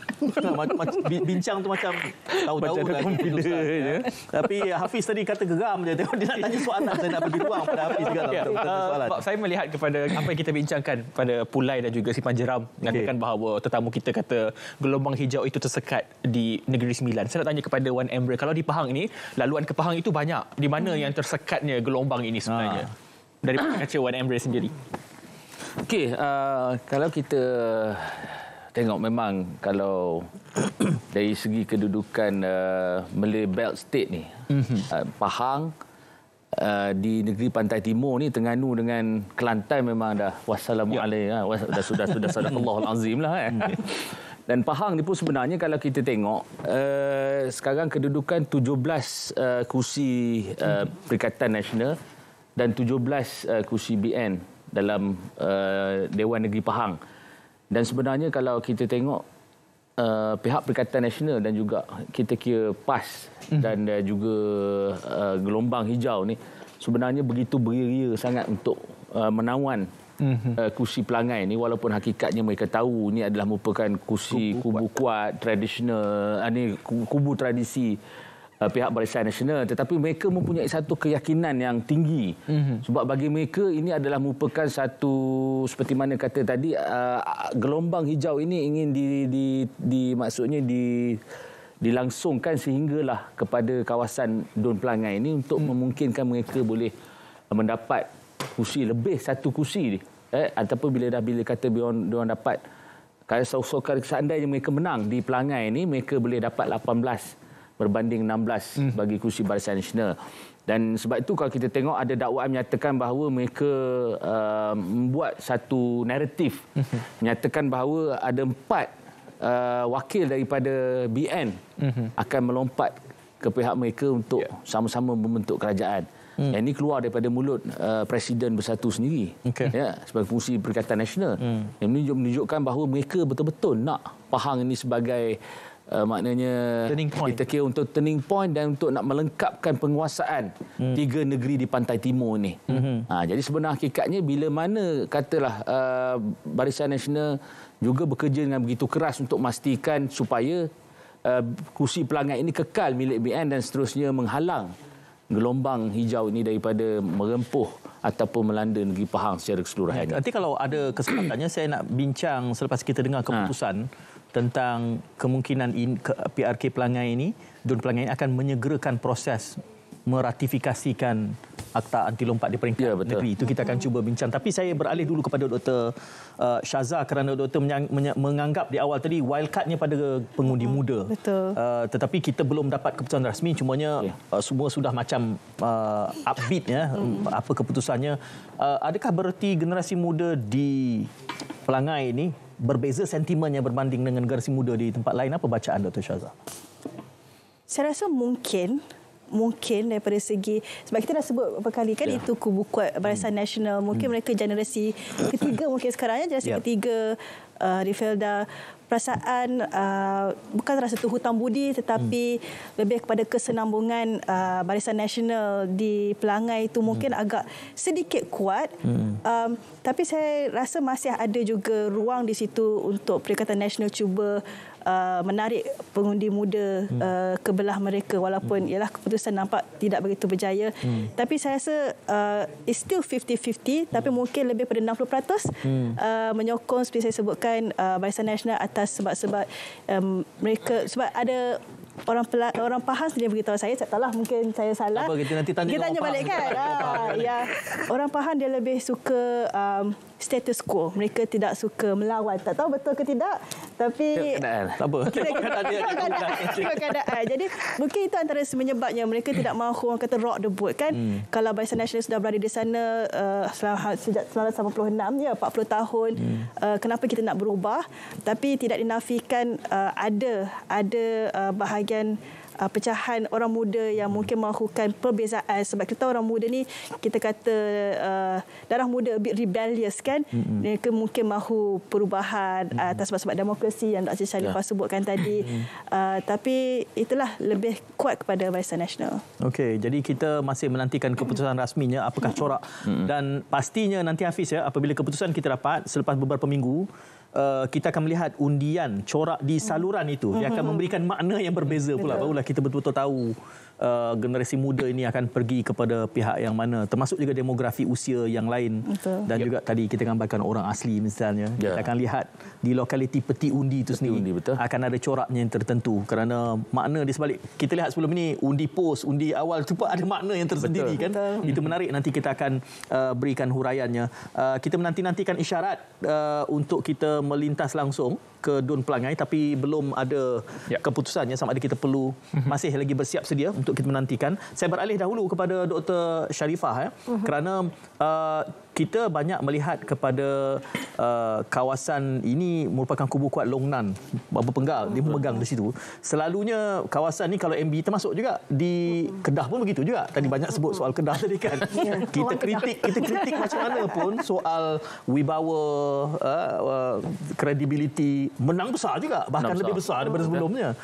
bincang tu macam tahu-tahu dah keputusan. Tapi Hafiz tadi kata geram je, tengok dia nak tanya soalan, saya nak bagi ruang pada Hafiz juga untuk soalan. Saya melihat kepada apa yang kita bincangkan pada Pulai dan juga Simpang Jeram mengatakan bahawa tetamu kita kata gelombang hijau itu tersekat di Negeri Sembilan. Saya nak tanya kepada Wan Emril, kalau di Pahang ini laluan ke Pahang itu banyak, di mana yang tersekatnya gelombang ini sebenarnya? Dari kaca Wan Emril sendiri. Okey, kalau kita tengok memang kalau dari segi kedudukan Malay Belt State ni, Pahang di negeri pantai timur ni, Terengganu dengan Kelantan memang dah wassalamualaikum, sudah sadaqallahul azim lah Dan Pahang ni pun sebenarnya kalau kita tengok sekarang kedudukan 17 kursi Perikatan Nasional dan 17 kursi BN dalam Dewan Negeri Pahang. Dan sebenarnya kalau kita tengok pihak Perikatan Nasional dan juga kita kira PAS dan juga gelombang hijau ni sebenarnya begitu beria sangat untuk menawan kursi Pelangai ni, walaupun hakikatnya mereka tahu ini adalah merupakan kursi kubu kuat tradisional, ni kubu tradisi pihak Barisan Nasional, tetapi mereka mempunyai satu keyakinan yang tinggi sebab bagi mereka ini adalah merupakan satu, seperti mana kata tadi, gelombang hijau ini ingin maksudnya dilangsungkan sehinggalah kepada kawasan Dun Pelangai ini untuk memungkinkan mereka boleh mendapat kursi lebih, satu kursi ataupun bila kata diorang dapat, kalau seandainya mereka menang di Pelangai ini, mereka boleh dapat 18 berbanding 16 bagi kursi Barisan Nasional. Dan sebab itu kalau kita tengok ada dakwaan menyatakan bahawa mereka membuat satu naratif menyatakan bahawa ada 4 wakil daripada BN akan melompat ke pihak mereka untuk sama-sama membentuk kerajaan. Yang ini keluar daripada mulut Presiden Bersatu sendiri, sebagai fungsi Perikatan Nasional. Yang menunjukkan bahawa mereka betul-betul nak Pahang ini sebagai maknanya kita kira untuk turning point dan untuk nak melengkapkan penguasaan 3 negeri di pantai timur ni. Jadi sebenarnya hakikatnya bila mana katalah Barisan Nasional juga bekerja dengan begitu keras untuk memastikan supaya kursi Pelangai ini kekal milik BN dan seterusnya menghalang gelombang hijau ini daripada merempuh ataupun melanda negeri Pahang secara keseluruhan. Nanti kalau ada kesempatannya saya nak bincang selepas kita dengar keputusan tentang kemungkinan PRK Pelangai ini, Dun Pelangai ini akan menyegerakan proses meratifikasikan Akta Anti Lompat di peringkat negeri. Itu kita akan cuba bincang. Tapi saya beralih dulu kepada Dr. Syazah kerana Dr. menganggap di awal tadi wildcardnya pada pengundi muda. Betul. Tetapi kita belum dapat keputusan rasmi. Cumanya semua sudah macam upbeat apa keputusannya. Adakah bererti generasi muda di Pelangai ini berbeza sentimennya berbanding dengan generasi muda di tempat lain? Apa bacaan Dr. Syazah? Saya rasa mungkin daripada segi, sebab kita dah sebut beberapa kali kan, itu kubu kuat Barisan Nasional, mungkin mereka generasi ketiga mungkin sekarang generasi ketiga Rifelda, perasaan bukan rasa tu hutang budi tetapi lebih kepada kesenambungan Barisan Nasional di Pelangai itu mungkin agak sedikit kuat. Tapi saya rasa masih ada juga ruang di situ untuk Perikatan Nasional cuba menarik pengundi muda ke belah mereka, walaupun ialah keputusan nampak tidak begitu berjaya. Tapi saya rasa it's still 50-50, tapi mungkin lebih pada 60% menyokong seperti saya sebutkan Barisan Nasional atas sebab-sebab mereka, sebab ada orang Pahang sendiri beritahu saya tahulah, mungkin saya salah. Apa, kita nanti tanya balik kan. Orang Pahang dia lebih suka status quo. Mereka tidak suka melawan. Tak tahu betul ke tidak, tapi tak apa. Keadaan. Jadi mungkin itu antara menyebabnya mereka tidak mahu orang kata rock the boat kan. Kalau Barisan Nasional sudah berada di sana sejak 1986 40 tahun, kenapa kita nak berubah? Tapi tidak dinafikan ada bahagian pecahan orang muda yang mungkin melakukan perbezaan. Sebab kita orang muda ni, kita kata darah muda a bit rebellious kan. Mereka mungkin mahu perubahan atas sebab demokrasi yang Dr. Sharifah sebutkan tadi. Tapi itulah lebih kuat kepada Barisan Nasional. Okey, jadi kita masih menantikan keputusan rasminya apakah corak dan pastinya nanti Hafiz apabila keputusan kita dapat selepas beberapa minggu kita akan melihat undian corak di saluran itu. Dia akan memberikan makna yang berbeza pula. Barulah kita betul-betul tahu generasi muda ini akan pergi kepada pihak yang mana, termasuk juga demografi usia yang lain. Dan juga tadi kita gambarkan orang asli misalnya. Kita akan lihat di lokaliti peti undi itu sendiri akan ada coraknya yang tertentu kerana makna di sebalik. Kita lihat sebelum ini undi pos, undi awal tu pun ada makna yang tersendiri kan. Itu menarik, nanti kita akan berikan huraiannya. Kita menanti-nantikan isyarat untuk kita melintas langsung ke Dun Pelangai, tapi belum ada keputusannya sama ada kita perlu masih lagi bersiap sedia untuk kita menantikan. Saya beralih dahulu kepada Dr. Sharifah kerana kita banyak melihat kepada kawasan ini merupakan kubu kuat Long Nan, Bapa Penggal, dia memegang di situ. Selalunya kawasan ni kalau MB termasuk juga di Kedah pun begitu juga. Tadi banyak sebut soal Kedah tadi kan. Kita kritik macam mana pun soal wibawa, kredibiliti, menang besar juga, bahkan lebih besar daripada sebelumnya.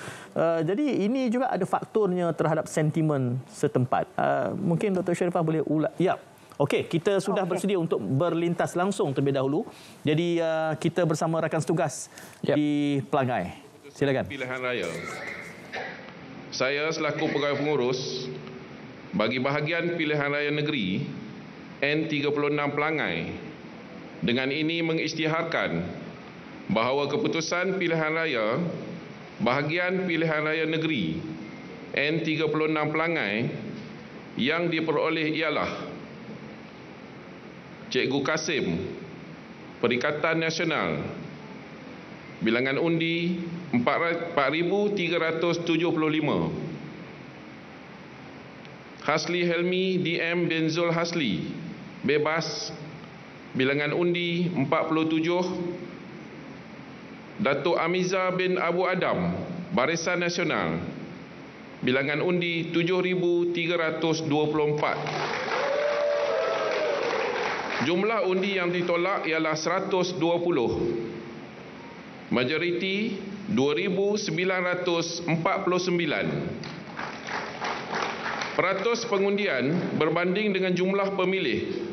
Jadi ini juga ada faktornya terhadap sentimen setempat. Mungkin Dr. Sharifah boleh ulas. Ya. Okey, kita sudah bersedia untuk berlintas langsung terlebih dahulu. Jadi kita bersama rakan setugas di Pelangai. Silakan. Pilihan raya. Saya selaku pegawai pengurus bagi bahagian pilihan raya negeri N36 Pelangai dengan ini mengisytiharkan bahawa keputusan pilihan raya bahagian pilihan raya negeri N36 Pelangai yang diperoleh ialah Cikgu Kasim, Perikatan Nasional, bilangan undi 4,375. Hasli Helmi DM Benzul Hasli, bebas, bilangan undi 47. Datuk Amiza bin Abu Adam, Barisan Nasional, bilangan undi 7,324. Jumlah undi yang ditolak ialah 120. Majoriti 2,949. Peratus pengundian berbanding dengan jumlah pemilih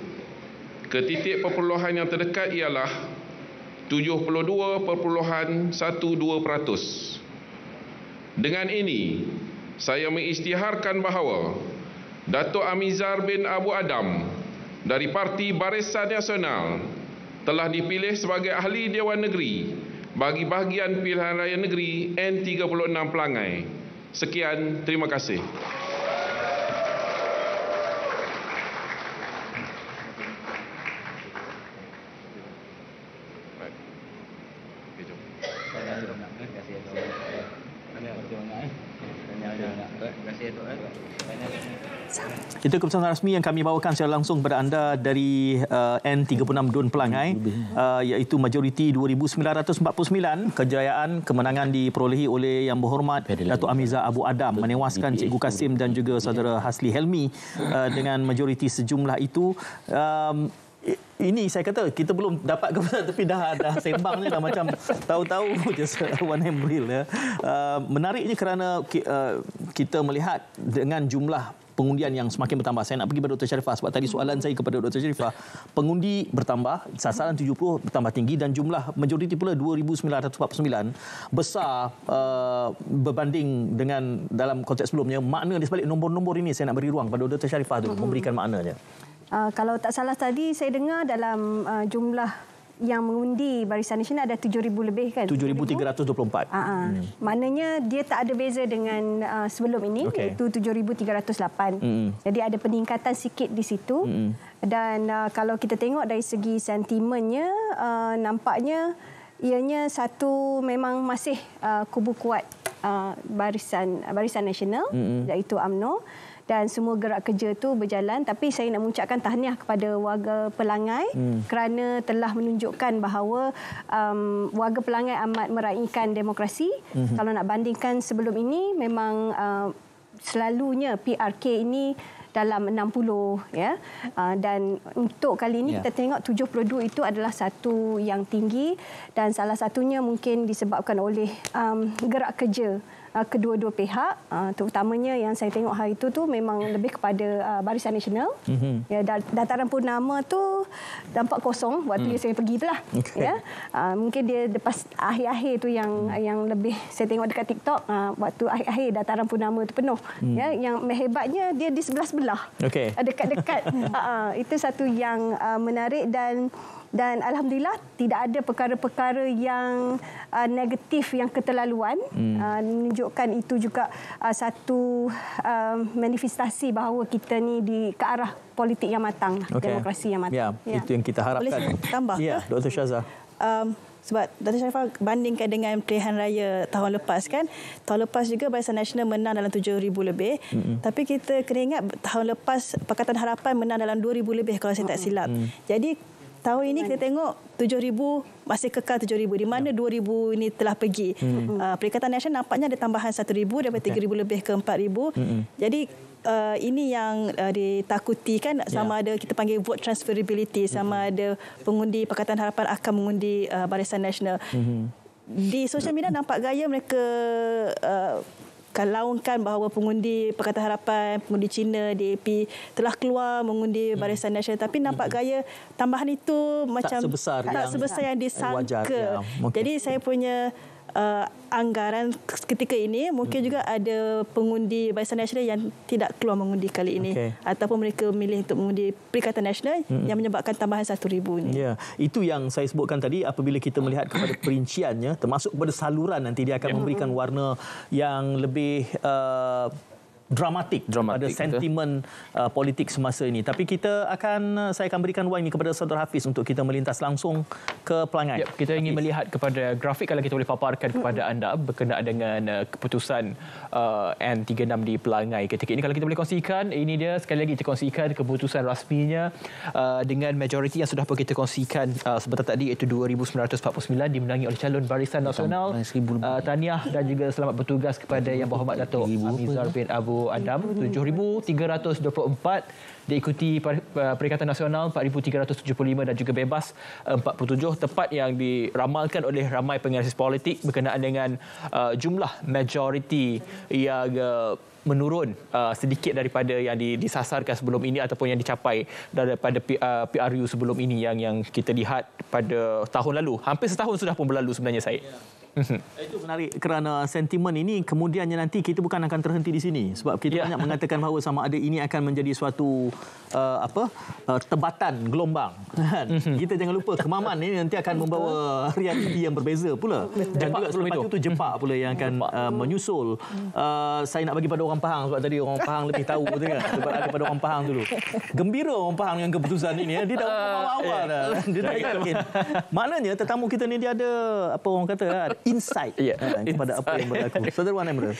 ke titik perpuluhan yang terdekat ialah 72.12%. Dengan ini, saya mengisytiharkan bahawa Datuk Amizar bin Abu Adam dari Parti Barisan Nasional telah dipilih sebagai Ahli Dewan Negeri bagi bahagian pilihan raya negeri N36 Pelangai. Sekian, terima kasih. Itu keputusan rasmi yang kami bawakan secara langsung kepada anda dari N36 Dun Pelangai, iaitu majoriti 2,949. Kejayaan kemenangan diperolehi oleh Yang Berhormat Datuk Amiza Abu Adam menewaskan Cikgu Kasim dan juga saudara Hasli Helmi dengan majoriti sejumlah itu. Ini saya kata kita belum dapat keputusan tapi dah sembangnya dah macam tahu-tahu je Wan Emril ya. Menariknya kerana kita melihat dengan jumlah pengundian yang semakin bertambah. Saya nak pergi kepada Dr. Sharifah sebab tadi soalan saya kepada Dr. Sharifah. Pengundi bertambah, sasaran 70 bertambah tinggi dan jumlah majoriti pula 2,949 besar berbanding dengan dalam konteks sebelumnya. Makna di sebalik nombor-nombor ini saya nak beri ruang kepada Dr. Sharifah dulu memberikan maknanya. Kalau tak salah tadi saya dengar dalam jumlah yang mengundi Barisan Nasional ada 7,000 lebih kan? 7,324. Maknanya dia tak ada beza dengan sebelum ini, iaitu 7,308. Jadi ada peningkatan sikit di situ. Dan kalau kita tengok dari segi sentimennya, nampaknya ianya satu memang masih kubu kuat Barisan Nasional, iaitu UMNO. dan semua gerak kerja tu berjalan. Tapi saya nak mengucapkan tahniah kepada warga Pelangai kerana telah menunjukkan bahawa warga Pelangai amat meraihkan demokrasi. Kalau nak bandingkan sebelum ini, memang selalunya PRK ini dalam 60 ya. Dan untuk kali ini kita tengok 72 itu adalah satu yang tinggi, dan salah satunya mungkin disebabkan oleh gerak kerja kedua-dua pihak, terutamanya yang saya tengok hari itu tu memang lebih kepada Barisan Nasional. Ya, dataran purnama tu nampak kosong waktu saya pergi itulah. Ya. Mungkin dia lepas akhir-akhir tu yang lebih saya tengok dekat TikTok, waktu akhir-akhir dataran purnama tu penuh. Ya, yang hebatnya dia di sebelah-sebelah. Dekat-dekat. Itu satu yang menarik, dan alhamdulillah tidak ada perkara-perkara yang negatif yang keterlaluan. Menunjukkan itu juga satu manifestasi bahawa kita ni ke arah politik yang matang, demokrasi yang matang. Itu yang kita harapkan. Boleh tambah ke? Dr. Syazah. Sebab Dr. Sharifah bandingkan dengan pilihan raya tahun lepas kan. Tahun lepas juga Barisan Nasional menang dalam 7,000 lebih. Tapi kita kena ingat tahun lepas Pakatan Harapan menang dalam 2,000 lebih kalau saya tak silap. Jadi tahun ini kita tengok 7,000 masih kekal 7,000, di mana 2,000 ini telah pergi. Perikatan Nasional nampaknya ada tambahan 1,000 daripada 3,000 lebih ke 4,000. Jadi ini yang ditakuti kan, sama ada kita panggil vote transferability, sama ada pengundi Pakatan Harapan akan mengundi Barisan Nasional. Di sosial media nampak gaya mereka laungkan bahawa pengundi Pakatan Harapan, pengundi Cina, DAP telah keluar mengundi Barisan Nasional, tapi nampak gaya tambahan itu macam tak sebesar yang disangka. Jadi saya punya anggaran ketika ini mungkin juga ada pengundi Barisan Nasional yang tidak keluar mengundi kali ini, ataupun mereka memilih untuk mengundi Perikatan Nasional yang menyebabkan tambahan 1,000 ini. Ya, itu yang saya sebutkan tadi. Apabila kita melihat kepada perinciannya, termasuk kepada saluran, nanti dia akan memberikan warna yang lebih dramatik pada sentimen politik semasa ini. Tapi saya akan berikan wang ini kepada Saudara Hafiz untuk kita melintas langsung ke Pelangai. Kita ingin melihat kepada grafik, kalau kita boleh paparkan kepada anda berkenaan dengan keputusan N36 di Pelangai ketika ini. Kalau kita boleh kongsikan, ini dia sekali lagi kita kongsikan keputusan rasminya dengan majoriti yang sudah pun kita kongsikan sebentar tadi, iaitu 2,949 dimenangi oleh calon Barisan Nasional. Tahniah dan juga selamat bertugas kepada Yang Berhormat Datuk Amizar bin Abu Adam. 7,324 diikuti Perikatan Nasional 4,375 dan juga bebas 47, tepat yang diramalkan oleh ramai penganalisis politik berkenaan dengan jumlah majoriti yang menurun sedikit daripada yang disasarkan sebelum ini ataupun yang dicapai daripada PRU sebelum ini yang kita lihat pada tahun lalu. Hampir setahun sudah pun berlalu sebenarnya, Syed. Itu menarik kerana sentimen ini kemudiannya nanti kita bukan akan terhenti di sini, sebab kita banyak mengatakan bahawa sama ada ini akan menjadi suatu tebatan gelombang. Kita jangan lupa kemaman ini nanti akan membawa realiti yang berbeza pula. Dan juga selepas itu Jepang pula yang akan menyusul. Saya nak bagi pada orang Pahang, sebab tadi orang Pahang lebih tahu daripada orang Pahang dulu. Gembira orang Pahang dengan keputusan ini. Dia dah awal dah. Dia dah yakin. Maknanya tetamu kita ni dia ada apa orang kata, insight kepada apa yang berlaku. Saudara Wan Emerald.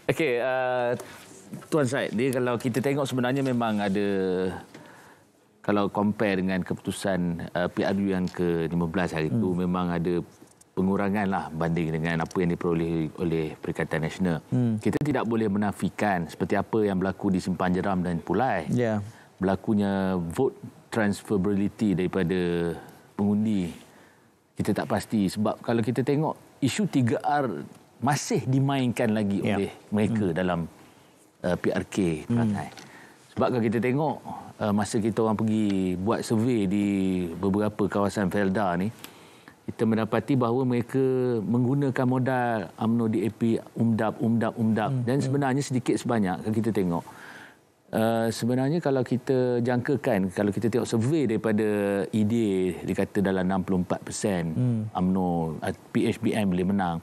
Okey, Tuan Syed, dia kalau kita tengok sebenarnya memang ada, kalau compare dengan keputusan PRU yang ke-15 hari itu, memang ada pengurangan lah banding dengan apa yang diperoleh oleh Perikatan Nasional. Kita tidak boleh menafikan seperti apa yang berlaku di Simpang Jeram dan Pulai. Berlakunya vote transferability daripada pengundi. Kita tak pasti, sebab kalau kita tengok isu 3R masih dimainkan lagi oleh mereka dalam PRK Pelangai. Sebab kalau kita tengok masa kita orang pergi buat survey di beberapa kawasan Felda ni, kita mendapati bahawa mereka menggunakan modal UMNO DAP umdap dan sebenarnya sedikit sebanyak kalau kita tengok. Sebenarnya kalau kita jangkakan, kalau kita tengok survey daripada EDA, dia kata dalam 64% UMNO PHBM boleh menang.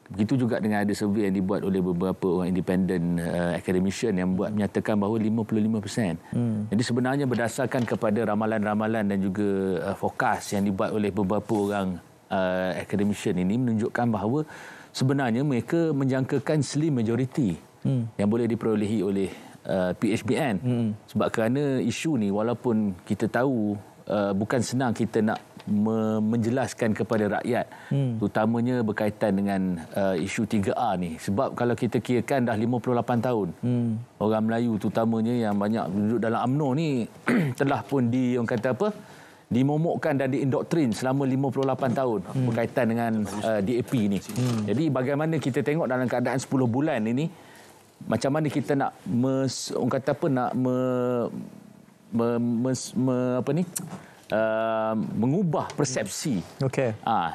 Begitu juga dengan ada survey yang dibuat oleh beberapa orang independent academician yang menyatakan bahawa 55%. Jadi sebenarnya berdasarkan kepada ramalan-ramalan dan juga fokus yang dibuat oleh beberapa orang academician ini menunjukkan bahawa sebenarnya mereka menjangkakan slim majority yang boleh diperolehi oleh PHBN. Sebab kerana isu ni walaupun kita tahu bukan senang kita nak menjelaskan kepada rakyat, terutamanya berkaitan dengan isu 3A ni. Sebab kalau kita kirakan dah 58 tahun, orang Melayu terutamanya yang banyak duduk dalam UMNO ni telah pun orang kata apa, dimomokkan dan diindoktrin selama 58 tahun berkaitan dengan DAP ni. Jadi bagaimana kita tengok dalam keadaan 10 bulan ini, macam mana kita nak orang kata apa, nak mengubah persepsi.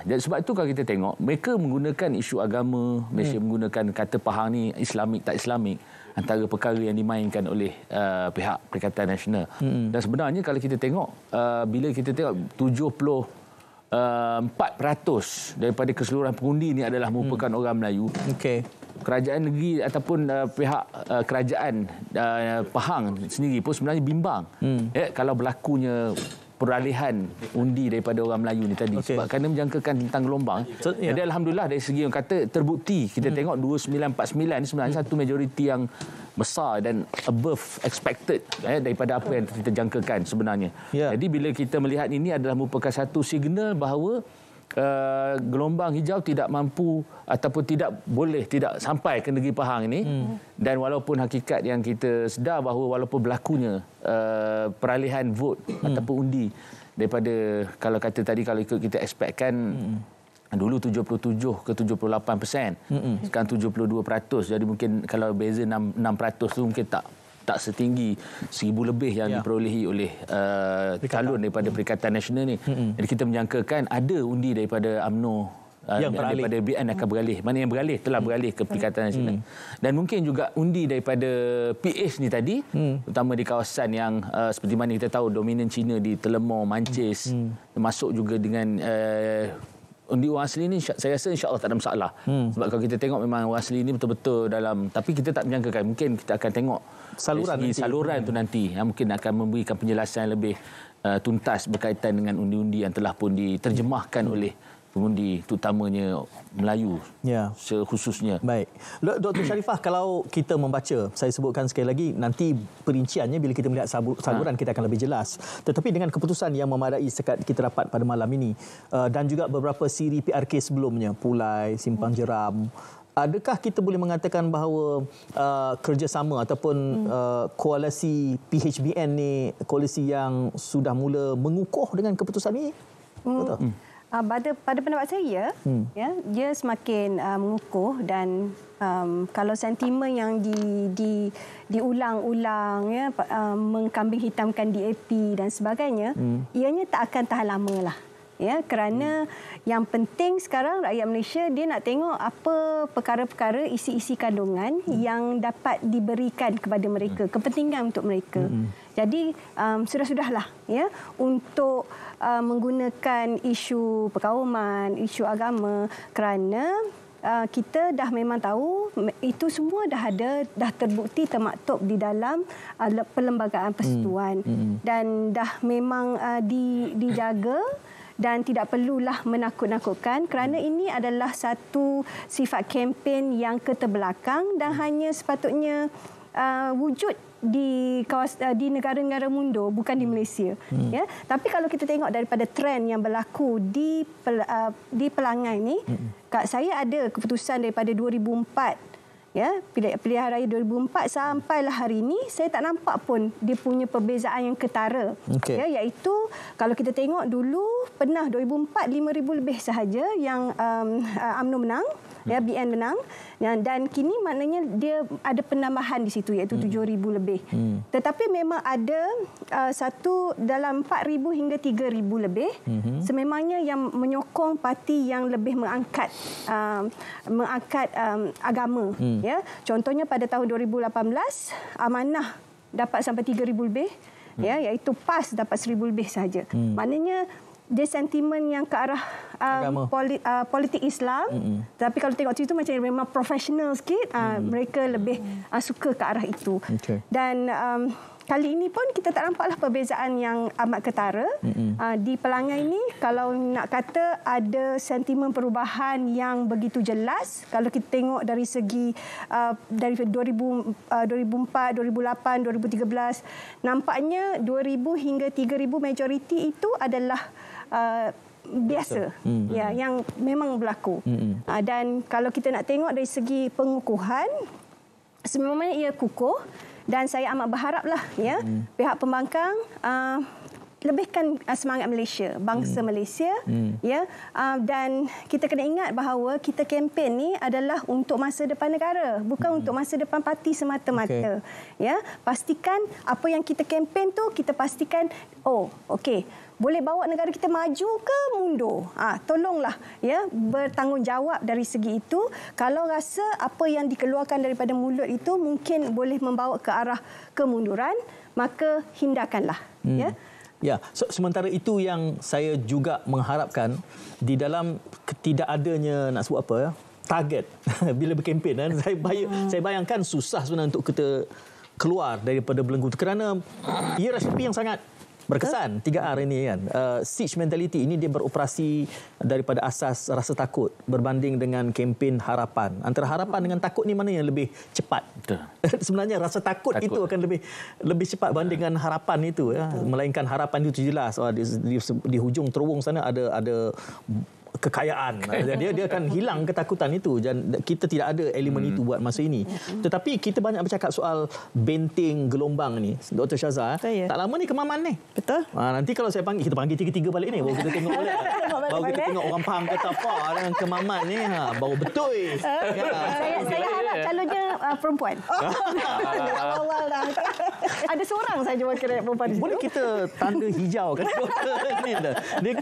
Jadi sebab itu kalau kita tengok, mereka menggunakan isu agama, mereka menggunakan kata faham ni Islamik tak Islamik, antara perkara yang dimainkan oleh pihak Perikatan Nasional. Dan sebenarnya kalau kita tengok, bila kita tengok 74% daripada keseluruhan pengundi ini adalah merupakan orang Melayu. Kerajaan negeri ataupun pihak kerajaan Pahang sendiri pun sebenarnya bimbang kalau berlakunya peralihan undi daripada orang Melayu ni tadi, sebab kerana menjangkakan tentang gelombang. Jadi alhamdulillah dari segi orang kata terbukti, kita tengok 2949 ni sebenarnya satu majoriti yang besar dan above expected daripada apa yang kita jangkakan sebenarnya. Jadi bila kita melihat ini adalah merupakan satu signal bahawa gelombang hijau tidak mampu ataupun tidak sampai ke negeri Pahang ini. Dan walaupun hakikat yang kita sedar bahawa walaupun berlakunya peralihan vote ataupun undi daripada, kalau kata tadi, kalau ikut kita expectkan dulu 77 ke 78%, sekarang 72%. Jadi mungkin kalau beza 6% tu mungkin tak setinggi 1,000 lebih yang diperolehi oleh calon daripada Perikatan Nasional ni. Jadi kita menjangkakan ada undi daripada UMNO daripada BN akan beralih. Mana yang beralih telah beralih ke Perikatan Nasional. Dan mungkin juga undi daripada PH ni tadi, terutama di kawasan yang seperti mana kita tahu dominan Cina di Telemor, Mancis, termasuk juga dengan undi orang asli ni, saya rasa insya-Allah tak ada masalah. Sebab kalau kita tengok memang orang asli ni betul-betul dalam, tapi kita tak menjangkakan, mungkin kita akan tengok saluran tu nanti yang mungkin akan memberikan penjelasan yang lebih tuntas berkaitan dengan undi-undi yang telah pun diterjemahkan oleh pengundi terutamanya Melayu sekhususnya. Baik. Dr. Sharifah, kalau kita membaca, saya sebutkan sekali lagi, nanti perinciannya bila kita melihat saluran kita akan lebih jelas. Tetapi dengan keputusan yang memadai sekat kita dapat pada malam ini dan juga beberapa siri PRK sebelumnya, Pulai, Simpang Jeram, adakah kita boleh mengatakan bahawa kerjasama ataupun koalisi PHBN ni koalisi yang sudah mula mengukuh dengan keputusan ini? Betul? Pada pendapat saya, dia semakin mengukuh dan kalau sentimen yang diulang-ulang, mengkambing hitamkan DAP dan sebagainya, ianya tak akan tahan lama lah. Kerana yang penting sekarang rakyat Malaysia dia nak tengok apa perkara-perkara, isi-isi kandungan yang dapat diberikan kepada mereka, kepentingan untuk mereka. Jadi sudah-sudahlah untuk menggunakan isu perkauman, isu agama, kerana kita dah memang tahu itu semua dah terbukti termaktub di dalam perlembagaan persekutuan dan dah memang dijaga. Dan tidak perlulah menakut-nakutkan kerana ini adalah satu sifat kempen yang keterbelakang dan hanya sepatutnya wujud di negara-negara mundur, bukan di Malaysia. Tapi kalau kita tengok daripada trend yang berlaku di Pelangai ni, saya ada keputusan daripada 2004. Pilihan raya 2004 sampailah hari ini, saya tak nampak pun dia punya perbezaan yang ketara. Iaitu kalau kita tengok dulu pernah 2004 5,000 lebih sahaja yang UMNO menang, BN menang, dan kini maknanya dia ada penambahan di situ iaitu 7,000 lebih. Tetapi memang ada satu dalam 4,000 hingga 3,000 lebih sememangnya yang menyokong parti yang lebih mengangkat agama. Contohnya pada tahun 2018 Amanah dapat sampai 3,000 lebih, iaitu PAS dapat 1,000 lebih sahaja. Maknanya dia sentimen yang ke arah politik Islam. Tapi kalau tengok situ macam memang profesional sikit, mereka lebih suka ke arah itu. Dan kali ini pun kita tak nampaklah perbezaan yang amat ketara. Di Pelangai ini, kalau nak kata ada sentimen perubahan yang begitu jelas, kalau kita tengok dari segi dari 2004, 2008, 2013, nampaknya 2,000 hingga 3,000 majoriti itu adalah biasa, ya, yang memang berlaku. Dan kalau kita nak tengok dari segi pengukuhan, sebenarnya ia kukuh. Dan saya amat berharaplah ya pihak pembangkang lebihkan semangat Malaysia, bangsa Malaysia, ya, dan kita kena ingat bahawa kita kempen ni adalah untuk masa depan negara, bukan untuk masa depan parti semata-mata. Ya, pastikan apa yang kita kempen tu kita pastikan okey, boleh bawa negara kita maju ke mundur. Tolonglah ya bertanggungjawab dari segi itu. Kalau rasa apa yang dikeluarkan daripada mulut itu mungkin boleh membawa ke arah kemunduran, maka hindarkanlah. Ya. Ya, sementara itu yang saya juga mengharapkan di dalam tidak adanya nak sebut apa ya, target bila berkempen kan. Saya bayangkan susah sebenarnya untuk kita keluar daripada belenggu itu kerana ia resipi yang sangat berkesan 3R ini kan. Siege mentality ini dia beroperasi daripada asas rasa takut berbanding dengan kempen harapan. Antara harapan dengan takut ni mana yang lebih cepat? Sebenarnya rasa takut itu akan lebih cepat banding dengan harapan itu ya. Melainkan harapan itu jelas di hujung terowong sana ada kekayaan. Dia akan hilang ketakutan itu dan kita tidak ada elemen itu buat masa ini. Tetapi kita banyak bercakap soal benteng gelombang ni, Dr. Syazah. Tak lama ni Kemaman ni. Betul. Nanti kalau saya panggil, kita panggil tiga-tiga balik ni, baru kita tengok balik. Baru kita tengok orang faham kata apa dengan Kemaman ni, baru betul. Saya harap calonnya perempuan. Awal-awal dah. Ada seorang saja wakil rakyat perempuan di situ. Boleh kita tanda hijau kan?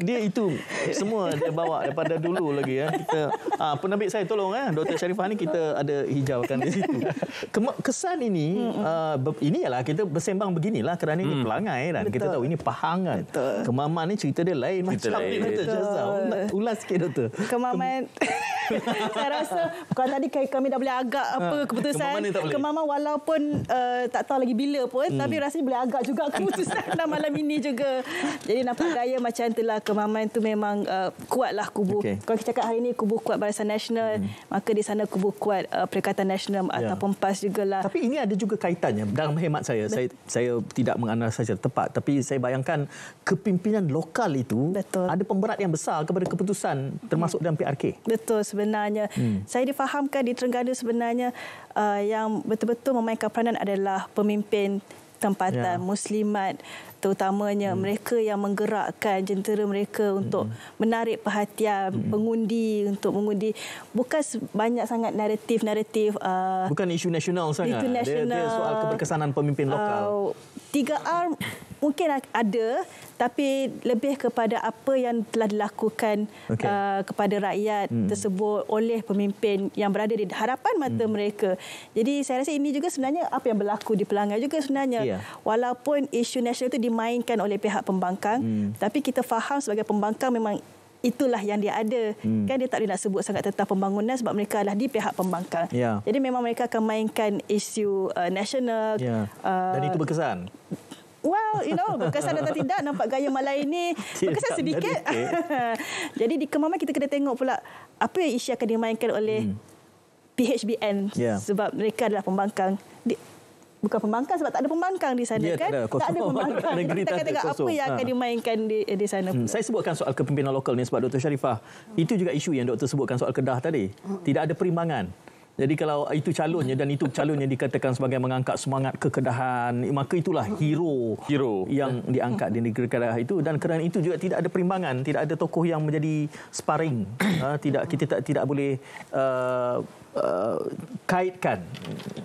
Dia itu semua dia bawa daripada dulu lagi ya. Kita penambil saya tolong Dr. Sharifah ni kita ada hijaukan di situ. Kesan ini ini ialah kita bersembang beginilah kerana ini Pelangai dan kita tahu ini Pahang kan. Kemaman ni cerita dia lain macam ni Dr. Syazah. Ulas sikit Doktor. Kemaman saya rasa bukan tadi kami dah boleh agak apa keputusan. Kemaman walaupun tak tahu lagi bila pun tapi rasanya boleh agak juga keputusan dalam malam ini juga. Jadi nampak gaya macam itulah Kemaman tu memang kuatlah kubu. Kalau kita cakap hari ini kubu kuat Barisan Nasional, maka di sana kubu kuat Perikatan Nasional ataupun PAS jugalah. Tapi ini ada juga kaitannya dalam hemat saya. Saya tidak menganalisa secara tepat, tapi saya bayangkan kepimpinan lokal itu ada pemberat yang besar kepada keputusan termasuk dalam PRK. Betul sebenarnya. Saya difahamkan di Terengganu sebenarnya yang betul-betul memainkan peranan adalah pemimpin tempatan muslimat, terutamanya mereka yang menggerakkan jentera mereka untuk menarik perhatian pengundi untuk mengundi. Bukan banyak sangat naratif bukan isu nasional sangat. Dia soal keberkesanan pemimpin lokal. 3R mungkin ada, tapi lebih kepada apa yang telah dilakukan kepada rakyat tersebut oleh pemimpin yang berada di hadapan mata mereka. Jadi saya rasa ini juga sebenarnya apa yang berlaku di Pelangai juga sebenarnya. Walaupun isu nasional itu dimainkan oleh pihak pembangkang, tapi kita faham sebagai pembangkang memang itulah yang dia ada. Kan dia tak boleh nak sebut sangat tentang pembangunan sebab mereka adalah di pihak pembangkang. Jadi memang mereka akan mainkan isu nasional. Dan itu berkesan. Well, berkesan atau tidak, nampak gaya Malay ini berkesan sedikit. Jadi di Kemaman kita kena tengok pula apa yang isu akan dimainkan oleh PHBN sebab mereka adalah pembangkang. Bukan pembangkang sebab tak ada pembangkang di sana kan. Tak ada pembangkang. Kita akan tengok apa yang akan dimainkan di sana. Saya sebutkan soal kepimpinan lokal ni sebab Dr. Sharifah, itu juga isu yang Dr. sebutkan soal Kedah tadi. Tidak ada perimbangan. Jadi kalau itu calonnya dan itu calonnya dikatakan sebagai mengangkat semangat kekedahan, maka itulah hero yang diangkat di negeri Kedah itu. Dan kerana itu juga tidak ada perimbangan, tidak ada tokoh yang menjadi sparring. Kita tidak boleh kaitkan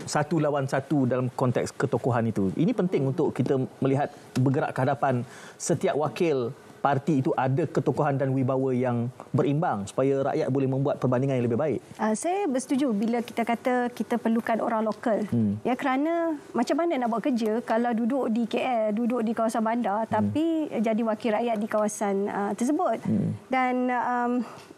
satu lawan satu dalam konteks ketokohan itu. Ini penting untuk kita melihat bergerak ke hadapan setiap wakil parti itu ada ketokohan dan wibawa yang berimbang supaya rakyat boleh membuat perbandingan yang lebih baik. Saya bersetuju bila kita kata kita perlukan orang lokal. Ya, kerana macam mana nak buat kerja kalau duduk di KL, duduk di kawasan bandar tapi jadi wakil rakyat di kawasan tersebut. Dan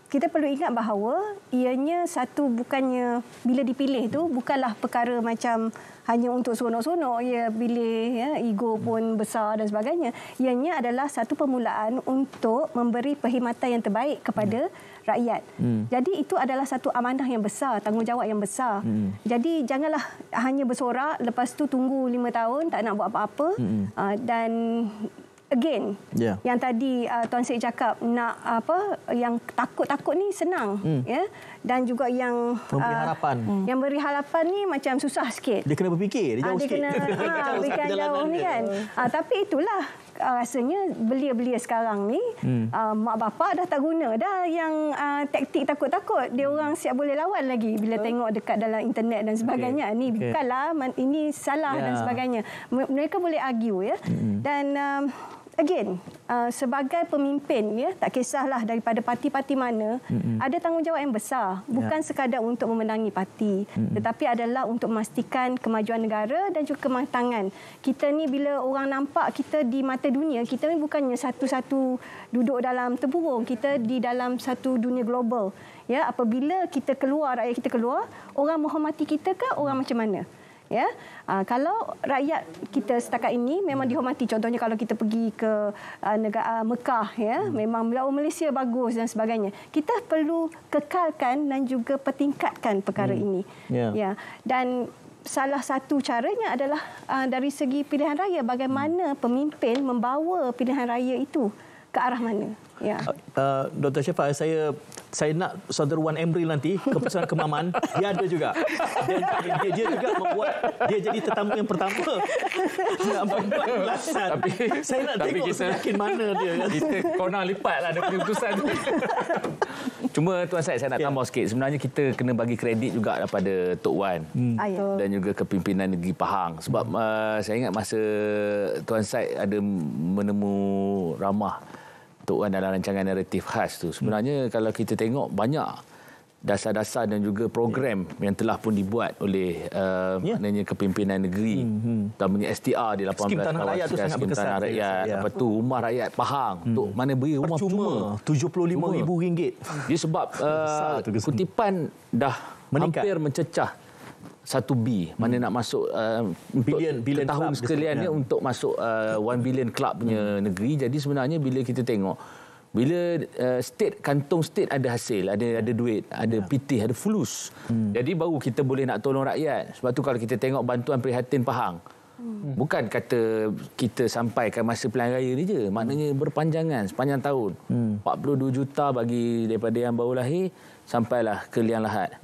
kita perlu ingat bahawa ianya satu, bukannya bila dipilih tu bukanlah perkara macam hanya untuk seronok-seronok, ia pilih, ego pun besar dan sebagainya. Ianya adalah satu permulaan untuk memberi perkhidmatan yang terbaik kepada rakyat. Jadi itu adalah satu amanah yang besar, tanggungjawab yang besar. Jadi janganlah hanya bersorak, lepas tu tunggu 5 tahun tak nak buat apa-apa. Dan again, yang tadi Tuan Syed cakap, nak yang takut-takut ni senang, dan juga yang memberi harapan. Yang beri harapan ni macam susah sikit. Dia kena berfikir, dia jauh sikit. Dia kena fikir jauh ni kan. Tapi itulah rasanya belia-belia sekarang ni, mak bapak dah tak guna dah yang taktik takut-takut. Dia orang siap boleh lawan lagi bila tengok dekat dalam internet dan sebagainya. Ni bukanlah, ini salah dan sebagainya. Mereka boleh argue, Dan again, sebagai pemimpin, tak kisahlah daripada parti-parti mana, ada tanggungjawab yang besar. Bukan sekadar untuk memenangi parti, tetapi adalah untuk memastikan kemajuan negara dan juga kematangan. Kita ni bila orang nampak kita di mata dunia, kita ni bukannya satu-satu duduk dalam tempurung. Kita di dalam satu dunia global. Apabila kita keluar, rakyat kita keluar, orang menghormati kita ke orang macam mana? Kalau rakyat kita setakat ini memang dihormati, contohnya kalau kita pergi ke negara Mekah, memang Malaysia bagus dan sebagainya, kita perlu kekalkan dan juga pertingkatkan perkara ini. Dan salah satu caranya adalah dari segi pilihan raya, bagaimana pemimpin membawa pilihan raya itu ke arah mana. Dr. Syafa, saya nak Saudara Wan Emril nanti keputusan kemaman dia ada juga. Dan dia juga membuat, dia jadi tetamu yang pertama nak membuat ulasan. Tapi saya nak tengok semakin mana dia. Kita korang lipatlah ada keputusan. Cuma Tuan Syed, saya nak tambah sikit. Sebenarnya kita kena bagi kredit juga kepada Tok Wan dan juga kepimpinan negeri Pahang. Sebab saya ingat masa Tuan Syed ada menemu ramah Tok Wan dalam rancangan naratif khas tu. Sebenarnya kalau kita tengok banyak dasar-dasar dan juga program yang telah pun dibuat oleh maknanya kepimpinan negeri. Utamanya STR di 18 Skim Tanah Rakyat tu sangat berkesan. Tanah Rakyat. Apa tu, rumah rakyat Pahang. Untuk mana beri rumah percuma. RM75,000. Dia sebab kutipan dah meningkat, hampir mencecah 1B, mana nak masuk bilion tahun sekalian ni untuk masuk 1 billion club punya negeri. Jadi sebenarnya bila kita tengok, bila state, kantong state ada hasil, ada duit, ada pitih, ada fulus. Jadi baru kita boleh nak tolong rakyat. Sebab tu kalau kita tengok bantuan prihatin Pahang, bukan kata kita sampaikan masa pilihan raya ni je, maknanya berpanjangan sepanjang tahun. 42 juta bagi daripada yang baru lahir sampailah ke liang lahat.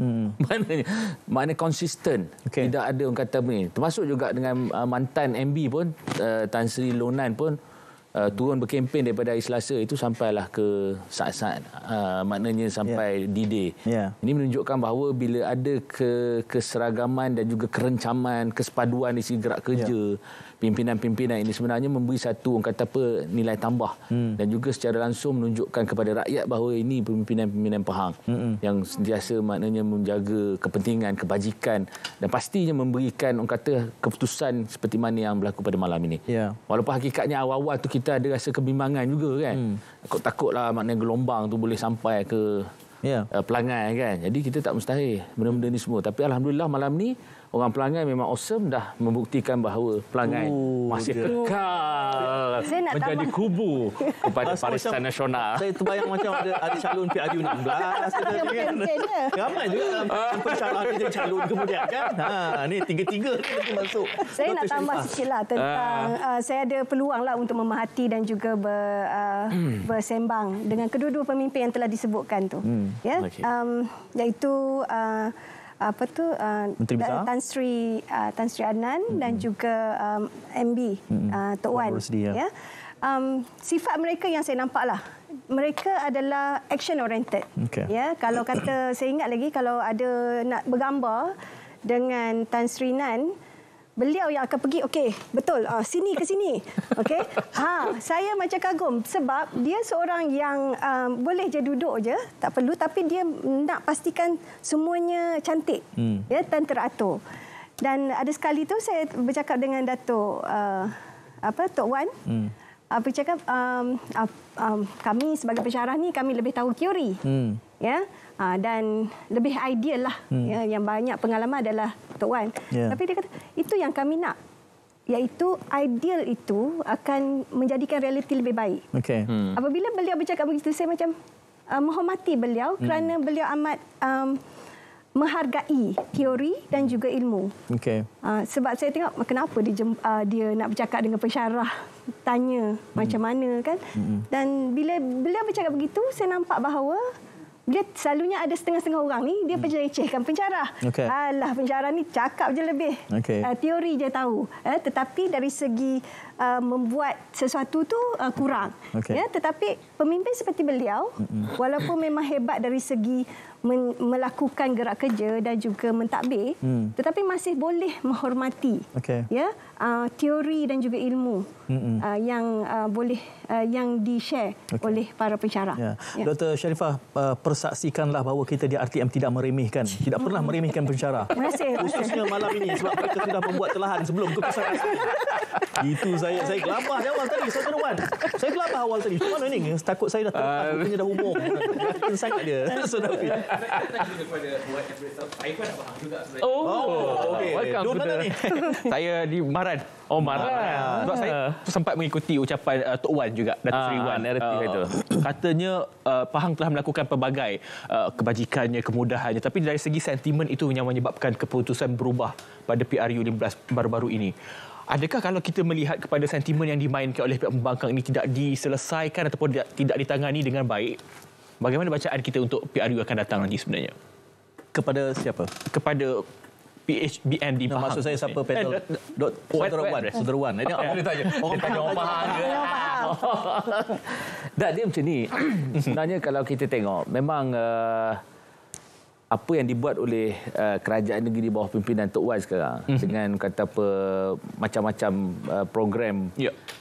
Maknanya konsisten. Tidak ada orang kata ni. Termasuk juga dengan mantan MB pun, Tan Sri Lonan pun turun berkempen daripada hari Selasa itu sampailah ke saat-saat maknanya sampai D-Day. Ini menunjukkan bahawa bila ada keseragaman dan juga kerencaman, kesepaduan di segi gerak kerja, pimpinan-pimpinan ini sebenarnya memberi satu orang kata apa, nilai tambah dan juga secara langsung menunjukkan kepada rakyat bahawa ini pimpinan-pimpinan Pahang yang sentiasa maknanya menjaga kepentingan, kebajikan dan pastinya memberikan orang kata keputusan seperti mana yang berlaku pada malam ini. Walaupun hakikatnya awal-awal tu kita ada rasa kebimbangan juga kan. Takut-takutlah maknanya gelombang tu boleh sampai ke pelanggan kan. Jadi kita tak mustahil benda-benda ni semua. Tapi alhamdulillah malam ni orang pelanggan memang awesome, dah membuktikan bahawa pelanggan masih kekal menjadi kubu kepada Barisan Nasional. Saya terbayang macam ada calon PRU 16. Ramai juga dalam pencalonan dia calon kemudian kan. Ni tiga-tiga lagi masuk. Saya nak tambah sikitlah tentang saya ada peluanglah untuk memerhati dan juga bersembang dengan kedua-dua pemimpin yang telah disebutkan tu. Iaitu Tan Sri Adnan dan juga MB Tok Wan. Sifat mereka yang saya nampaklah, mereka adalah action oriented. Kalau kata saya ingat lagi, kalau ada nak bergambar dengan Tan Sri Nan, beliau yang akan pergi, betul, sini ke sini. Saya macam kagum sebab dia seorang yang boleh je duduk je, tak perlu, tapi dia nak pastikan semuanya cantik, dan teratur. Dan ada sekali tu saya bercakap dengan Datuk Tok Wan, bercakap kami sebagai pensyarah ni kami lebih tahu teori. ya. Dan lebih ideal lah. Ya, yang banyak pengalaman adalah Tok Wan. Tapi dia kata itu yang kami nak. Iaitu ideal itu akan menjadikan realiti lebih baik. Apabila beliau bercakap begitu, saya macam menghormati beliau kerana beliau amat menghargai teori dan juga ilmu. Sebab saya tengok kenapa dia nak bercakap dengan pensyarah, tanya macam mana kan. Dan bila beliau bercakap begitu, saya nampak bahawa dia selalunya ada setengah-setengah orang ni dia pencerecehkan pensyarah. Alah, pensyarah ni cakap je lebih. Teori je tahu. Tetapi dari segi membuat sesuatu tu kurang. Ya, tetapi pemimpin seperti beliau walaupun memang hebat dari segi melakukan gerak kerja dan juga mentadbir, tetapi masih boleh menghormati ya teori dan juga ilmu yang boleh yang di-share oleh para pensyarah. Dr. Sharifah, persaksikanlah bahawa kita di RTM tidak meremehkan, tidak pernah meremehkan pensyarah. Khususnya malam ini sebab mereka sudah membuat telahan sebelum keputusan. Itu saya gelabah di awal tadi, Saudara Wan. Saya gelabah awal tadi. Mana ni? Takut saya dah terlepas, rupanya dah umur. Yakin sangat dia. Saudara Fir. Okey. Welcome mana ni? Saya di Maran. Maran. Sebab saya sempat mengikuti ucapan Tok Wan juga, Datuk Seri Wan. Katanya Pahang telah melakukan pelbagai kebajikannya, kemudahannya, tapi dari segi sentimen itu yang menyebabkan keputusan berubah pada PRU 15 baru-baru ini. Adakah kalau kita melihat kepada sentimen yang dimainkan oleh pihak pembangkang ini tidak diselesaikan ataupun tidak ditangani dengan baik, bagaimana bacaan kita untuk PRU akan datang nanti sebenarnya? Kepada siapa? Kepada PHBN di Pahang. Maksud saya siapa panel? Saudara Wan. Ini apa dia tanya? Orang tanya orang Pahang. Tak, dia macam ni. Sebenarnya kalau kita tengok, memang apa yang dibuat oleh kerajaan negeri di bawah pimpinan Tok Wan sekarang dengan kata apa macam-macam program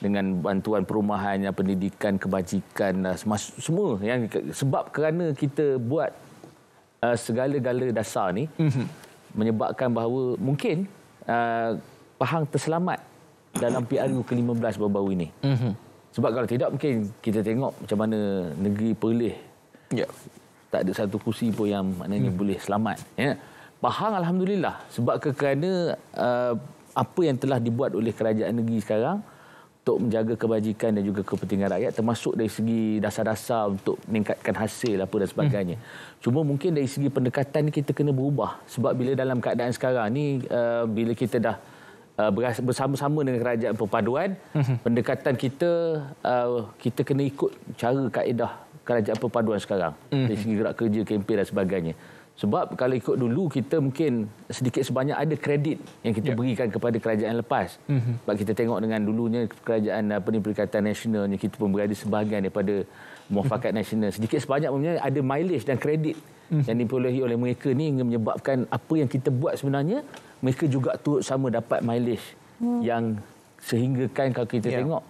dengan bantuan perumahan, pendidikan, kebajikan, semua yang sebab kerana kita buat segala-gala dasar ni menyebabkan bahawa mungkin Pahang terselamat dalam PRU ke-15 baru-baru ini. Sebab kalau tidak mungkin kita tengok macam mana negeri Perlis. Tak ada satu kursi pun yang maknanya boleh selamat. Ya. Pahang alhamdulillah sebab kerana apa yang telah dibuat oleh kerajaan negeri sekarang untuk menjaga kebajikan dan juga kepentingan rakyat, termasuk dari segi dasar-dasar untuk meningkatkan hasil apa dan sebagainya. Cuma mungkin dari segi pendekatan ni kita kena berubah sebab bila dalam keadaan sekarang ni bila kita dah bersama-sama dengan kerajaan perpaduan, pendekatan kita kita kena ikut cara kaedah kerajaan perpaduan sekarang dari segi gerak kerja, kempen dan sebagainya. Sebab kalau ikut dulu kita mungkin sedikit sebanyak ada kredit yang kita berikan kepada kerajaan lepas. Sebab kita tengok dengan dulunya kerajaan Perikatan Nasional yang kita pun berada sebahagian daripada Muafakat Nasional. Sedikit sebanyak ada mileage dan kredit yang diperolehi oleh mereka ni hingga menyebabkan apa yang kita buat sebenarnya mereka juga turut sama dapat mileage yang sehinggakan kalau kita tengok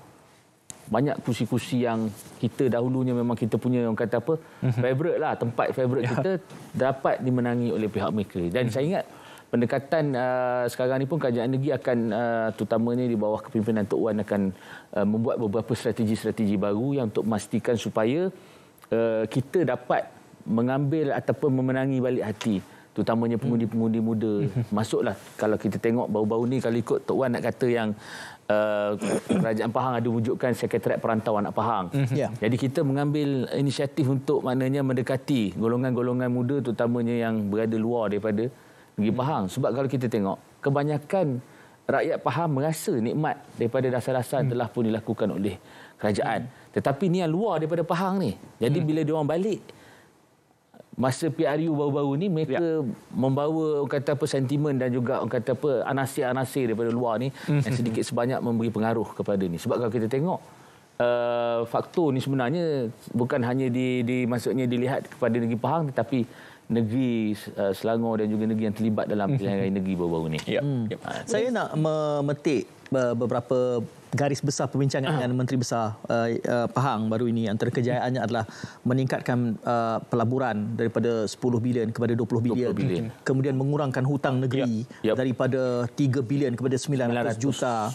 banyak kursi-kursi yang kita dahulunya memang kita punya orang kata apa favorite lah, tempat favorite kita dapat dimenangi oleh pihak mereka. Dan saya ingat pendekatan sekarang ni pun kerajaan negeri akan terutamanya di bawah kepimpinan Tok Wan akan membuat beberapa strategi-strategi baru yang untuk memastikan supaya kita dapat mengambil ataupun memenangi balik hati terutamanya pengundi-pengundi muda. Masuklah kalau kita tengok baru-baru ni kalau ikut Tok Wan nak kata yang kerajaan Pahang ada wujudkan Sekretariat Perantau Anak Pahang. Jadi kita mengambil inisiatif untuk maknanya mendekati golongan-golongan muda terutamanya yang berada luar daripada negeri Pahang. Sebab kalau kita tengok kebanyakan rakyat Pahang merasa nikmat daripada dasar-dasar yang telah pun dilakukan oleh kerajaan. Tetapi ni yang luar daripada Pahang ni. Jadi bila diorang balik masa PRU baru-baru ni mereka membawa orang kata apa sentimen dan juga orang kata apa anasir-anasir daripada luar ni yang sedikit sebanyak memberi pengaruh kepada ni. Sebab kalau kita tengok faktor ni sebenarnya bukan hanya maksudnya dilihat kepada negeri Pahang tetapi negeri Selangor dan juga negeri yang terlibat dalam pilihan raya negeri baru-baru ni. Saya nak memetik beberapa garis besar perbincangan dengan Menteri Besar Pahang baru ini, antara kejayaannya adalah meningkatkan pelaburan daripada 10 bilion kepada 20 bilion. Kemudian mengurangkan hutang negeri daripada 3 bilion kepada 900 juta.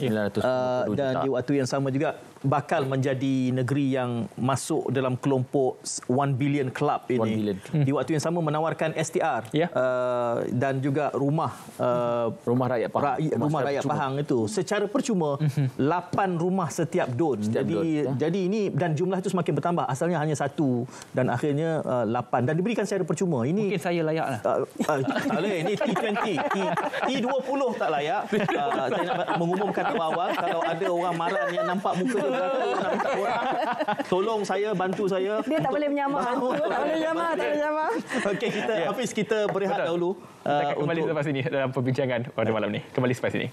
Dan di waktu yang sama juga bakal menjadi negeri yang masuk dalam kelompok 1 billion club ini. Di waktu yang sama menawarkan STR dan juga rumah rakyat Pahang itu secara percuma 8 rumah setiap DUN. Jadi ini, dan jumlah itu semakin bertambah. Asalnya hanya 1 dan akhirnya 8 dan diberikan secara percuma. Ini mungkin saya layaklah. Tak boleh, ini T20. T20 tak layak. Saya nak mengumumkan awal kalau ada orang marah yang nampak muka dia nak minta orang, tolong saya, bantu saya. Dia tak boleh menyamar. Tak boleh menyamar. Okey, Hafiz, kita berehat dahulu. Kita akan kembali selepas ini dalam perbincangan pada malam ini. Kembali selepas ini.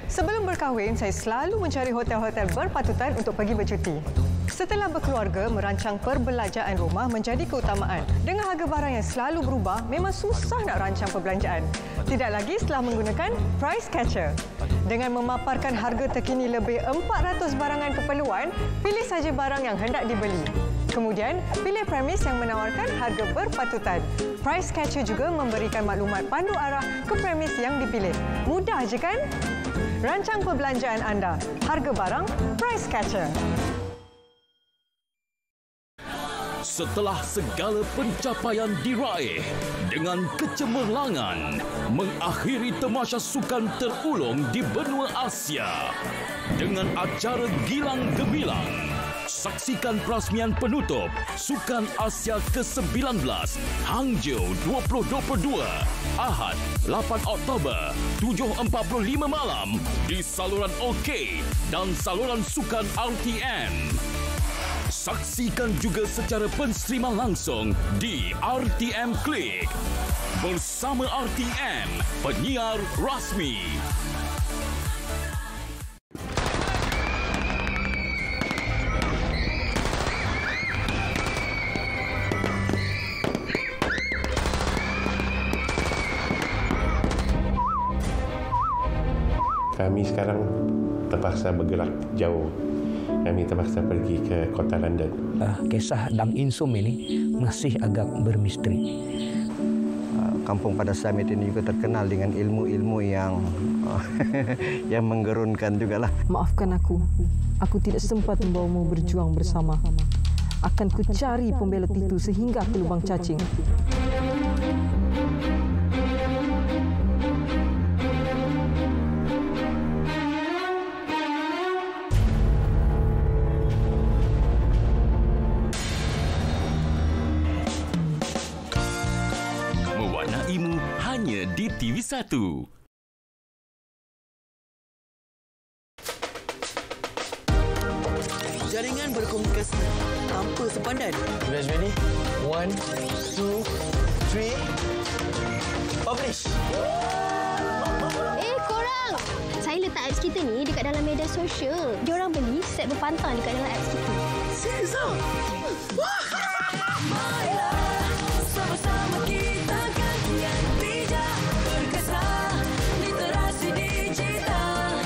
Sebelum berkahwin, saya selalu mencari hotel-hotel berpatutan untuk pergi bercuti. Setelah berkeluarga, merancang perbelanjaan rumah menjadi keutamaan. Dengan harga barang yang selalu berubah, memang susah nak rancang perbelanjaan. Tidak lagi setelah menggunakan Price Catcher. Dengan memaparkan harga terkini lebih 400 barangan keperluan, pilih saja barang yang hendak dibeli. Kemudian, pilih premis yang menawarkan harga berpatutan. Price Catcher juga memberikan maklumat pandu arah ke premis yang dipilih. Mudah je kan? Rancang perbelanjaan anda. Harga barang, Price Catcher. Setelah segala pencapaian diraih dengan kecemerlangan, mengakhiri tamasya sukan terulung di benua Asia dengan acara Gilang Gemilang. Saksikan perasmian penutup Sukan Asia ke-19 Hangzhou 2022 Ahad 8 Oktober 7.45 malam di saluran OK dan saluran Sukan RTM. Saksikan juga secara penstreaman langsung di RTM Klik bersama RTM, penyiar rasmi. Kami sekarang terpaksa bergerak jauh. Kami terpaksa pergi ke kota London. Kisah Dang Insum ini masih agak bermisteri. Kampung Padasam ini juga terkenal dengan ilmu-ilmu yang yang menggerunkan jugalah. Maafkan aku. Aku tidak sempat membawamu berjuang bersama. Akan ku cari pembela Titu sehingga ke lubang cacing. Mewarnaimu hanya di TV1. Jaringan berkomunikasi tanpa sempadan. You guys ready? 1, 2, 3. Publish. Korang! Saya letak apps kita ni dekat dalam media sosial. Diorang beli set berpantang dekat dalam apps kita. Serius tau? Sama-sama kita gantian bijak berkesan literasi digital.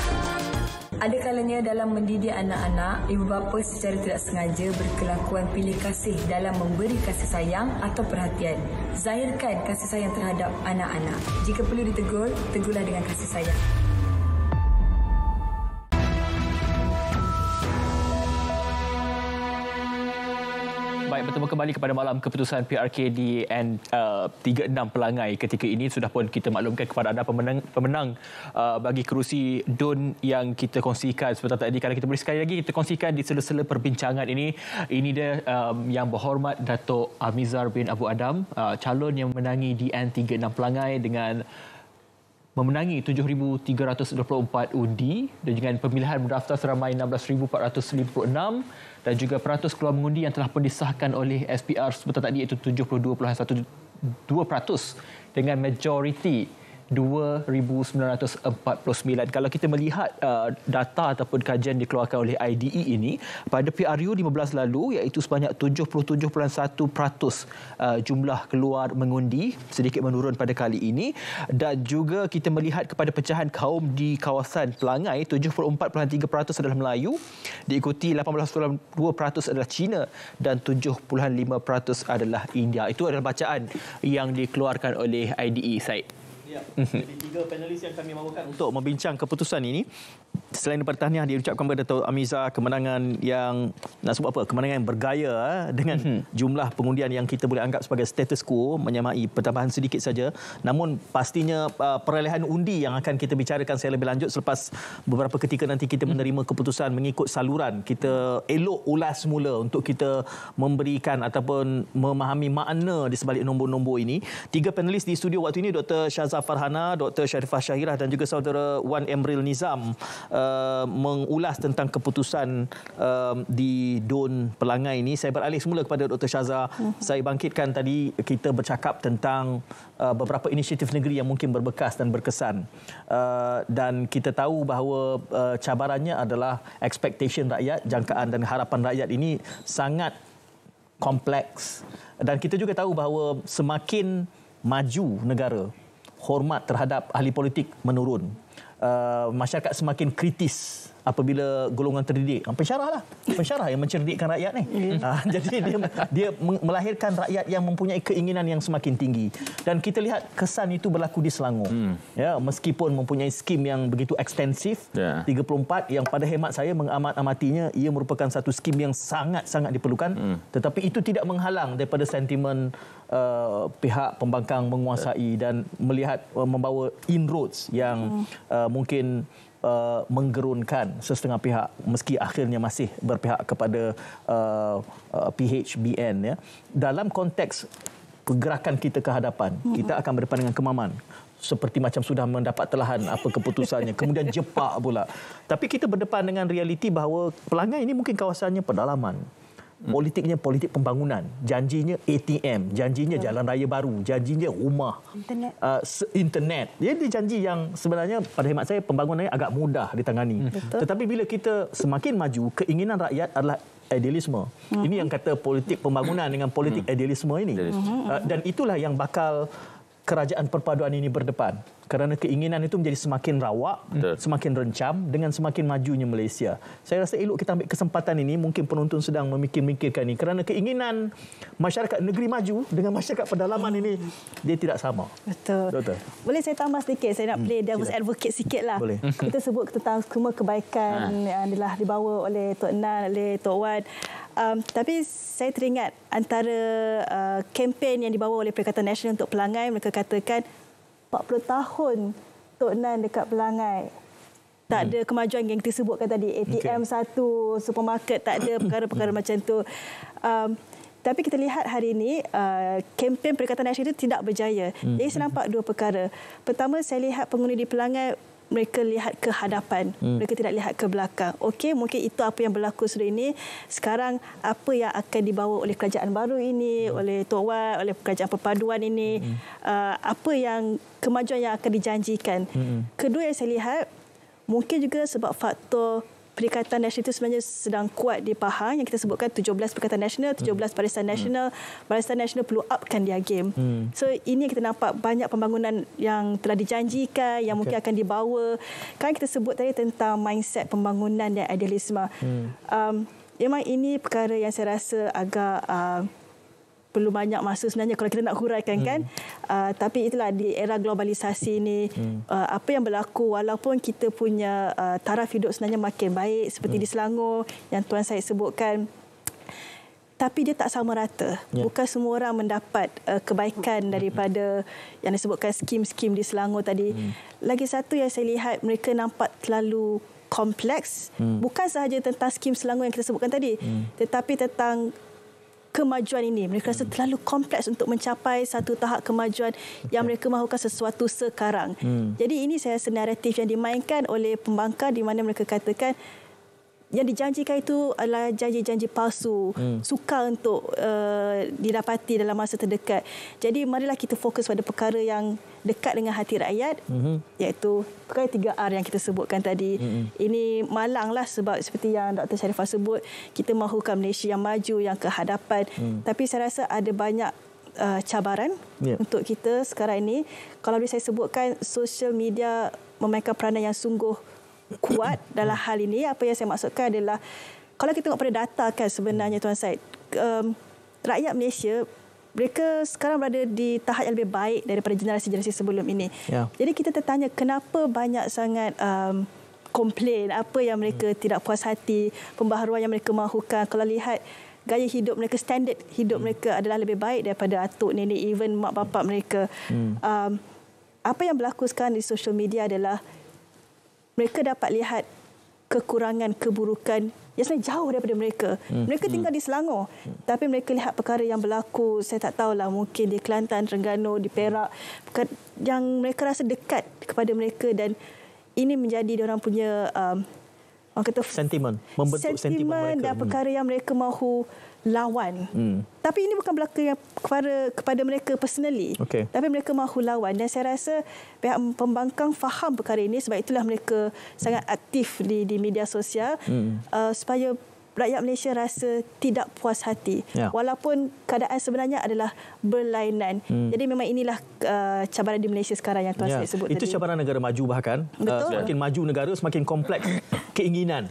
Ada kalanya dalam mendidik anak-anak, ibu bapa secara tidak sengaja berkelakuan pilih kasih dalam memberi kasih sayang atau perhatian. Zahirkan kasih sayang terhadap anak-anak. Jika perlu ditegur, tegurlah dengan kasih sayang. Baik, bertemu kembali kepada malam keputusan PRKD N36 Pelangai. Ketika ini sudah pun kita maklumkan kepada anda pemenang bagi kerusi DUN yang kita kongsikan sebentar tadi. Kalau kita boleh sekali lagi kita kongsikan di sela-sela perbincangan ini. Ini dia yang berhormat Datuk Amizar bin Abu Adam, calon yang memenangi di N36 Pelangai dengan memenangi 7,324 undi dan dengan pemilihan mendaftar seramai 16,456 dan juga peratus keluar mengundi yang telah pun disahkan oleh SPR sebentar tadi iaitu 72.12% dengan majoriti 2,949. Kalau kita melihat data ataupun kajian dikeluarkan oleh IDE ini, pada PRU 15 lalu, iaitu sebanyak 77.1% jumlah keluar mengundi, sedikit menurun pada kali ini. Dan juga kita melihat kepada pecahan kaum di kawasan pelangai, 74.3% adalah Melayu, diikuti 18.2% adalah Cina dan 7.5% adalah India. Itu adalah bacaan yang dikeluarkan oleh IDE, Said. Ya. Jadi 3 panelis yang kami mahukan untuk membincang keputusan ini. Selain daripada tahniah diucapkan kepada Dato' Amiza, kemenangan yang nak sebut apa? Kemenangan yang bergaya dengan jumlah pengundian yang kita boleh anggap sebagai status quo, menyamai pertambahan sedikit saja. Namun pastinya perolehan undi yang akan kita bicarakan secara lebih lanjut selepas beberapa ketika nanti kita menerima keputusan mengikut saluran. Kita elok ulas semula untuk kita memberikan ataupun memahami makna di sebalik nombor-nombor ini. 3 panelis di studio waktu ini, Dr. Syazah Farhana, Dr. Sharifah Syahirah dan juga saudara Wan Emril Nizam mengulas tentang keputusan di DUN Pelangai ini. Saya beralih semula kepada Dr. Syazah. Saya bangkitkan tadi kita bercakap tentang beberapa inisiatif negeri yang mungkin berbekas dan berkesan. Dan kita tahu bahawa cabarannya adalah expectation rakyat, jangkaan dan harapan rakyat ini sangat kompleks. Dan kita juga tahu bahawa semakin maju negara, hormat terhadap ahli politik menurun. Masyarakat semakin kritis apabila golongan terdidik, pensyarah yang mencerdikkan rakyat ni. Jadi dia melahirkan rakyat yang mempunyai keinginan yang semakin tinggi. Dan kita lihat kesan itu berlaku di Selangor. Ya, meskipun mempunyai skim yang begitu ekstensif, 34 yang pada hemat saya mengamat-amatinya ia merupakan satu skim yang sangat-sangat diperlukan, tetapi itu tidak menghalang daripada sentimen pihak pembangkang menguasai dan melihat membawa inroads yang mungkin menggerunkan sesetengah pihak, meski akhirnya masih berpihak kepada PHBN. Ya. Dalam konteks pergerakan kita ke hadapan, kita akan berdepan dengan kemaman. Seperti macam sudah mendapat telahan apa keputusannya, kemudian jepak pula. Tapi kita berdepan dengan realiti bahawa Pelangai ini mungkin kawasannya pedalaman. Politiknya politik pembangunan, janjinya ATM, janjinya jalan raya baru, janjinya rumah, internet. Jadi janji yang sebenarnya pada hemat saya pembangunannya agak mudah ditangani. Tetapi bila kita semakin maju, keinginan rakyat adalah idealisme. Ini yang kata politik pembangunan dengan politik idealisme ini. Dan itulah yang bakal kerajaan perpaduan ini berdepan. Kerana keinginan itu menjadi semakin rawak, semakin rencam dengan semakin majunya Malaysia. Saya rasa elok kita ambil kesempatan ini, mungkin penonton sedang memikir-mikirkan ini, kerana keinginan masyarakat negeri maju dengan masyarakat pedalaman ini, dia tidak sama. Betul. Doktor. Boleh saya tambah sedikit? Saya nak play devil's advocate sikit lah. Boleh. Kita sebut tentang semua kebaikan yang telah dibawa oleh Tok Nan, oleh Tok Wan. Tapi saya teringat antara kempen yang dibawa oleh Perikatan Nasional untuk Pelangai, mereka katakan 40 tahun Tok Nan dekat Pelangai. Tak ada kemajuan yang kita sebutkan tadi. ATM satu, supermarket, tak ada perkara-perkara macam tu. Tapi kita lihat hari ini, kempen Perikatan Nasional itu tidak berjaya. Jadi saya nampak dua perkara. Pertama, saya lihat pengundi di Pelangai, mereka lihat ke hadapan. Mereka tidak lihat ke belakang. Okey, mungkin itu apa yang berlaku sudah ini. Sekarang, apa yang akan dibawa oleh kerajaan baru ini, oleh Tok Wan, oleh kerajaan perpaduan ini, apa yang kemajuan yang akan dijanjikan. Kedua yang saya lihat, mungkin juga sebab faktor Perikatan Nasional itu sebenarnya sedang kuat di Pahang, yang kita sebutkan 17 Perikatan Nasional, 17 Barisan Nasional. Barisan Nasional perlu upkan dia game. So ini kita nampak banyak pembangunan yang telah dijanjikan, yang mungkin akan dibawa. Kan kita sebut tadi tentang mindset pembangunan dan idealisme. Memang ini perkara yang saya rasa agak perlu banyak masa sebenarnya kalau kita nak huraikan kan. Tapi itulah di era globalisasi ini, apa yang berlaku walaupun kita punya taraf hidup sebenarnya makin baik seperti di Selangor yang Tuan Syed sebutkan, tapi dia tak sama rata. Bukan semua orang mendapat kebaikan daripada yang disebutkan skim-skim di Selangor tadi. Lagi satu yang saya lihat, mereka nampak terlalu kompleks. Bukan sahaja tentang skim Selangor yang kita sebutkan tadi, tetapi tentang kemajuan ini. Mereka rasa terlalu kompleks untuk mencapai satu tahap kemajuan yang mereka mahukan sesuatu sekarang. Jadi ini saya rasa naratif yang dimainkan oleh pembangkang di mana mereka katakan yang dijanjikan itu adalah janji-janji palsu, sukar untuk didapati dalam masa terdekat. Jadi marilah kita fokus pada perkara yang dekat dengan hati rakyat, iaitu perkara 3R yang kita sebutkan tadi. Ini malanglah sebab seperti yang Dr. Sharifah sebut, kita mahukan Malaysia yang maju, yang ke hadapan. Tapi saya rasa ada banyak cabaran untuk kita sekarang ini. Kalau boleh saya sebutkan, social media memainkan peranan yang sungguh kuat dalam hal ini. Apa yang saya maksudkan adalah, kalau kita tengok pada data kan sebenarnya Tuan Syed, rakyat Malaysia, mereka sekarang berada di tahap yang lebih baik daripada generasi-generasi sebelum ini. Jadi kita tertanya kenapa banyak sangat komplain, apa yang mereka tidak puas hati, pembaharuan yang mereka mahukan. Kalau lihat gaya hidup mereka, standard hidup mereka adalah lebih baik daripada atuk nenek, even mak bapak mereka. Apa yang berlaku sekarang di social media adalah mereka dapat lihat kekurangan, keburukan yang sebenarnya jauh daripada mereka. Mereka tinggal di Selangor, tapi mereka lihat perkara yang berlaku, saya tak tahulah, mungkin di Kelantan, Terengganu, di Perak, yang mereka rasa dekat kepada mereka, dan ini menjadi diorang punya orang kata sentimen, membentuk sentimen dan perkara yang mereka mahu lawan. Tapi ini bukan berlaku kepada mereka personally, tapi mereka mahu lawan. Dan saya rasa pihak pembangkang faham perkara ini, sebab itulah mereka sangat aktif di media sosial, supaya rakyat Malaysia rasa tidak puas hati, walaupun keadaan sebenarnya adalah berlainan. Jadi memang inilah cabaran di Malaysia sekarang yang Tuan Syed sebut itu tadi. Cabaran negara maju bahkan. Semakin maju negara, semakin kompleks keinginan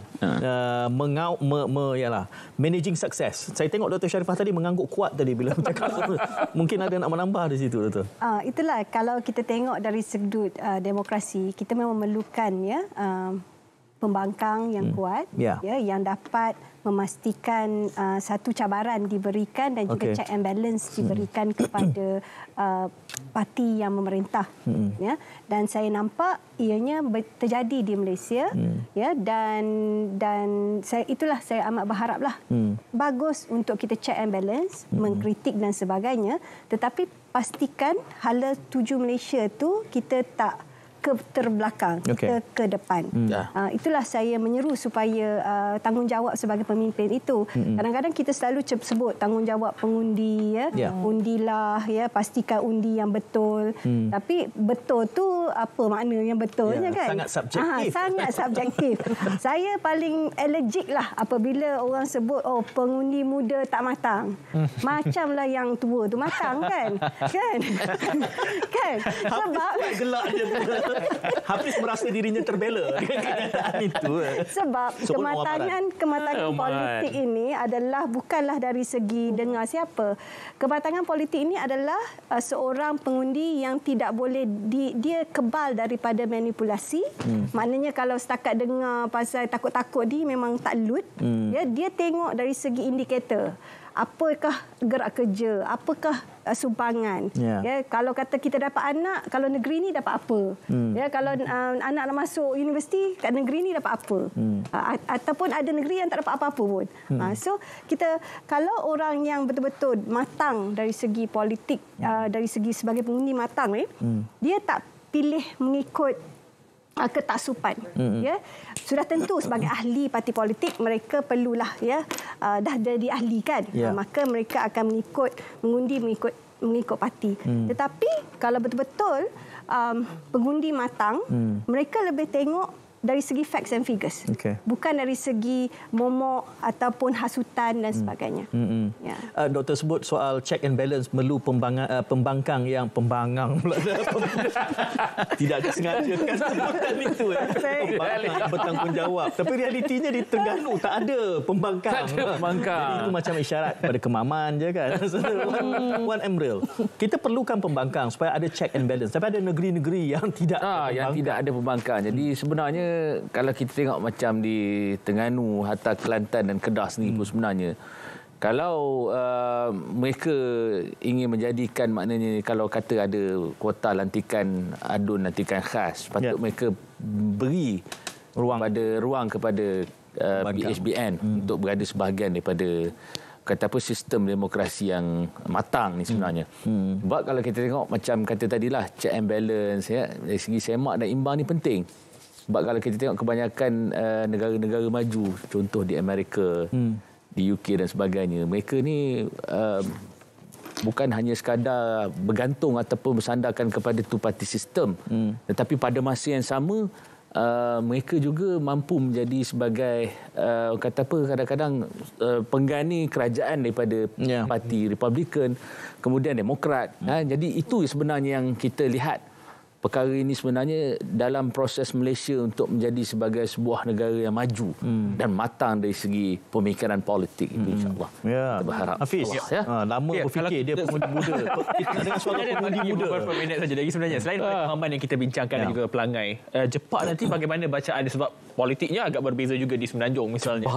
managing success. Saya tengok Dr. Sharifah tadi mengangguk kuat tadi bila bercakap. Mungkin ada nak menambah di situ, Dr. Itulah, kalau kita tengok dari sudut demokrasi, kita memang memerlukan pembangkang yang kuat, yang dapat memastikan satu cabaran diberikan dan juga check and balance diberikan kepada parti yang memerintah. Dan saya nampak ianya terjadi di Malaysia, dan saya amat berharaplah bagus untuk kita check and balance, mengkritik dan sebagainya, tetapi pastikan hala tuju Malaysia tu kita tak terbelakang, kita ke depan. Itulah saya menyeru supaya tanggungjawab sebagai pemimpin itu. Kadang-kadang kita selalu sebut tanggungjawab pengundi, undilah, pastikan undi yang betul. Tapi betul tu apa makna yang betulnya, kan? Sangat subjektif. Sangat subjektif. Saya paling allergic lah apabila orang sebut pengundi muda tak matang. Macamlah yang tua tu matang, kan? Kan? Sebab gelak dia. Hafiz merasa dirinya terbela kenyataan itu. Sebab kematangan politik ini adalah bukanlah dari segi dengar siapa. Kematangan politik ini adalah seorang pengundi yang tidak boleh dia kebal daripada manipulasi. Maknanya kalau setakat dengar pasal takut-takut memang tak lut. Dia tengok dari segi indikator. Apakah gerak kerja, apakah sumbangan. Kalau kata kita dapat anak, kalau negeri ni dapat apa. Kalau anak nak masuk universiti, kat negeri ni dapat apa. Ataupun ada negeri yang tak dapat apa-apa pun. So kita, kalau orang yang betul-betul matang dari segi politik, dari segi sebagai pengundi matang, dia tak pilih mengikut ketaksupan. Sudah tentu sebagai ahli parti politik mereka perlulah dah jadi ahli, kan. Maka mereka akan mengundi mengikut parti. Tetapi kalau betul-betul pengundi matang, mereka lebih tengok dari segi facts and figures, bukan dari segi momok ataupun hasutan dan sebagainya. Doktor sebut soal check and balance, perlu pembangkang yang pembangkang pula. Tidak ada sengaja kan sebutan itu. Pembangkang bertanggungjawab. Tapi realitinya di Terengganu tak ada pembangkang. Jadi itu macam isyarat pada kemaman je, kan. One Emerald. Kita perlukan pembangkang supaya ada check and balance. Tapi ada negeri-negeri yang tidak yang tidak ada pembangkang. Jadi sebenarnya kalau kita tengok macam di Terengganu, Hatta, Kelantan dan Kedah sendiri pun sebenarnya, kalau mereka ingin menjadikan, maknanya kalau kata ada kuota lantikan adun, lantikan khas, patut mereka beri ruang kepada PHBN untuk berada sebahagian daripada sistem demokrasi yang matang ni sebenarnya. Sebab kalau kita tengok macam kata tadilah, check and balance, dari segi semak dan imbang ni penting. Sebab kalau kita tengok kebanyakan negara-negara maju, contoh di Amerika, di UK dan sebagainya, mereka ni bukan hanya sekadar bergantung ataupun bersandarkan kepada two-party system, tetapi pada masa yang sama mereka juga mampu menjadi sebagai kata apa, kadang-kadang penggani kerajaan daripada parti Republican, kemudian Demokrat. Jadi itu sebenarnya yang kita lihat. Perkara ini sebenarnya dalam proses Malaysia untuk menjadi sebagai sebuah negara yang maju dan matang dari segi pemikiran politik itu, insyaAllah. Kita berharap. Hafiz, lama berfikir dia pengundi muda. Kita nak dengar suara pengundi muda. Beberapa minit saja lagi sebenarnya. Selain pemahaman yang kita bincangkan dan juga pelangai, Jepang nanti bagaimana bacaan dia, sebab politiknya agak berbeza juga di Semenanjung misalnya.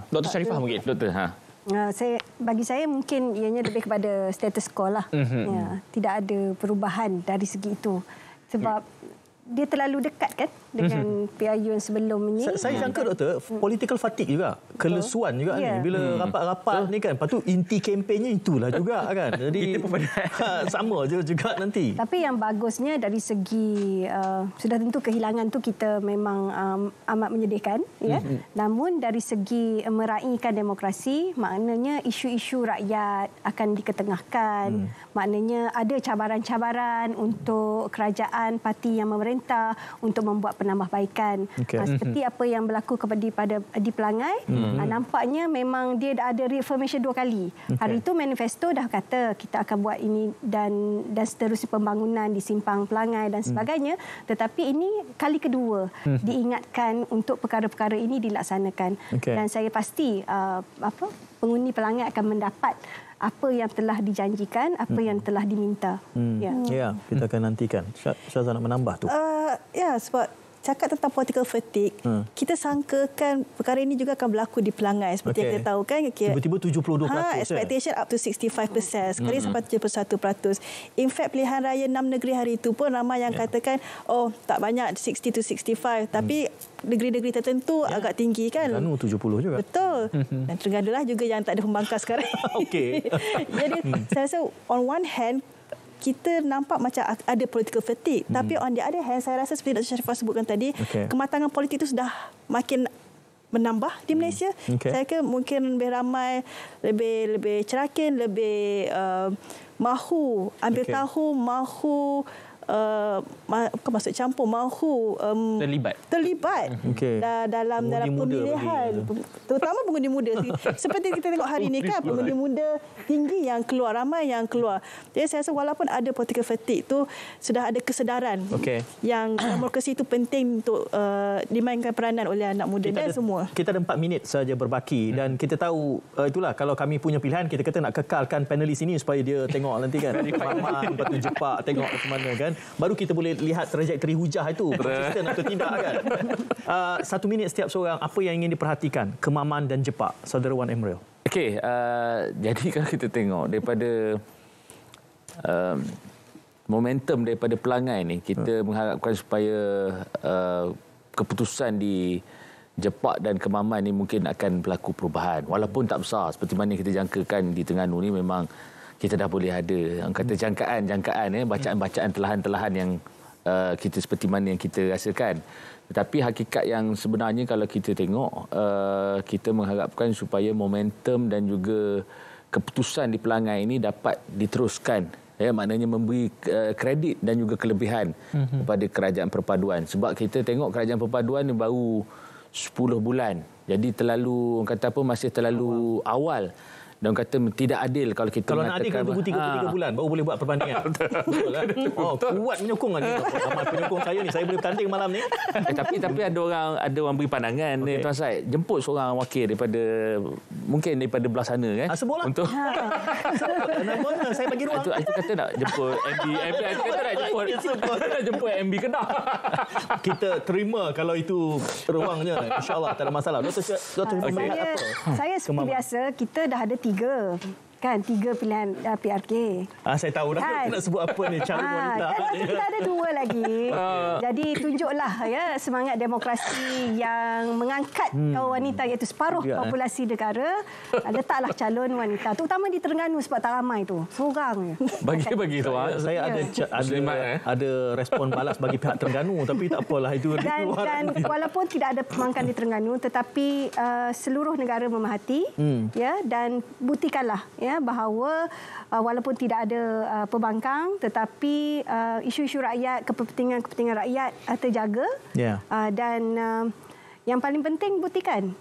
Dr. Sharifah mungkin. Doktor, bagi saya mungkin ianya lebih kepada status quo lah. Tidak ada perubahan dari segi itu. Sebab dia terlalu dekat kan dengan PIU yang sebelum ini. Saya jangka doktor, political fatigue juga, kelesuan juga ni bila rapat-rapat ni kan. Lepas tu inti kempennya itulah juga kan. Jadi sama je juga nanti. Tapi yang bagusnya dari segi sudah tentu kehilangan tu kita memang amat menyedihkan ya. Namun dari segi meraihkan demokrasi, maknanya isu-isu rakyat akan diketengahkan. Maknanya ada cabaran-cabaran untuk kerajaan parti yang memerintah untuk membuat penambahbaikan. Seperti apa yang berlaku di Pelangai, nampaknya memang dia ada reaffirmation 2 kali. Hari itu manifesto dah kata kita akan buat ini dan seterusnya pembangunan di Simpang Pelangai dan sebagainya. Tetapi ini kali kedua diingatkan untuk perkara-perkara ini dilaksanakan. Dan saya pasti pengundi Pelangai akan mendapat apa yang telah dijanjikan, apa yang telah diminta. Kita akan nantikan. Syazah nak menambah tu. Sebab cakap tentang political fatigue, kita sangkakan perkara ini juga akan berlaku di Pelangai seperti yang kita tahu kan. Tiba-tiba 72%. Expectation up to 65%. Sekali sampai 71%. In fact, pilihan raya 6 negeri hari itu pun ramai yang katakan, tak banyak 60 to 65. Tapi negeri-negeri tertentu agak tinggi kan. Terengganu 70 juga. Betul. Dan Terengganu lah juga yang tak ada pembangkang sekarang. Jadi saya rasa on one hand, kita nampak macam ada political fatigue. Tapi on the other hand, saya rasa seperti Dr. Sharifah sebutkan tadi, kematangan politik itu sudah makin menambah di Malaysia. Saya kira mungkin lebih ramai, lebih cerakin, lebih mahu ambil tahu, mahu masuk campur, mahu terlibat dalam pemilihan, terutama pengundi muda. Seperti kita tengok hari ini kan, pengundi muda tinggi yang keluar, ramai yang keluar. Jadi saya rasa walaupun ada political fatigue tu, sudah ada kesedaran yang demokrasi itu penting untuk dimainkan peranan oleh anak muda dan semua. Kita ada 4 minit saja berbaki dan kita tahu itulah, kalau kami punya pilihan, kita kata nak kekalkan panelis ini supaya dia tengok nanti kan Maman, lepas tu Jepak tengok ke mana kan, baru kita boleh lihat trajektori hujah itu konsisten atau tidak kan. 1 minit setiap seorang, apa yang ingin diperhatikan Kemaman dan Jepak, Saudara Wan Emril? Jadi kalau kita tengok daripada momentum daripada Pelangai ni, kita mengharapkan supaya keputusan di Jepak dan Kemaman ni mungkin akan berlaku perubahan, walaupun tak besar seperti mana kita jangkakan di Terengganu ni. Memang kita dah boleh ada kata jangkaan bacaan-bacaan telahan-telahan yang kita seperti mana yang kita rasakan. Tetapi hakikat yang sebenarnya kalau kita tengok, kita mengharapkan supaya momentum dan juga keputusan di Pelangai ini dapat diteruskan. Maknanya memberi kredit dan juga kelebihan kepada kerajaan perpaduan. Sebab kita tengok kerajaan perpaduan ni baru 10 bulan. Jadi masih terlalu awal. Dan kata tidak adil kalau kita nak adil, kalau tunggu 3 bulan baru boleh buat perbandingan. Betul kan? Kuat menyokong kan. Ramai penyokong saya ni, saya boleh bertanding malam ni. Tapi ada orang beri pandangan ni, Tuan Said, jemput seorang wakil daripada belah sana kan. Sebutlah. Untuk nama saya bagi ruang. Itu kata nak jemput MB kata nak jemput MB Kedah. Kita terima kalau itu ruangnya, insya-Allah tak ada masalah. Doktor melihat apa? Saya seperti biasa, kita dah ada 3 Kan 3 pilihan PRK. Saya tahu dah kan? nak sebut apa ni calon wanita. Kan kita ada 2 lagi. Jadi tunjuklah ya semangat demokrasi yang mengangkat kaum wanita iaitu separuh populasi negara. Letaklah calon wanita. Terutama di Terengganu sebab tak ramai tu. Seorang je. Bagi tu. Saya ada respon balas bagi pihak Terengganu tapi tak apalah itu dan walaupun tidak ada pemangkan di Terengganu tetapi seluruh negara memahati ya dan buktikanlah ya bahawa walaupun tidak ada pembangkang tetapi isu-isu rakyat, kepentingan rakyat terjaga dan yang paling penting buktikan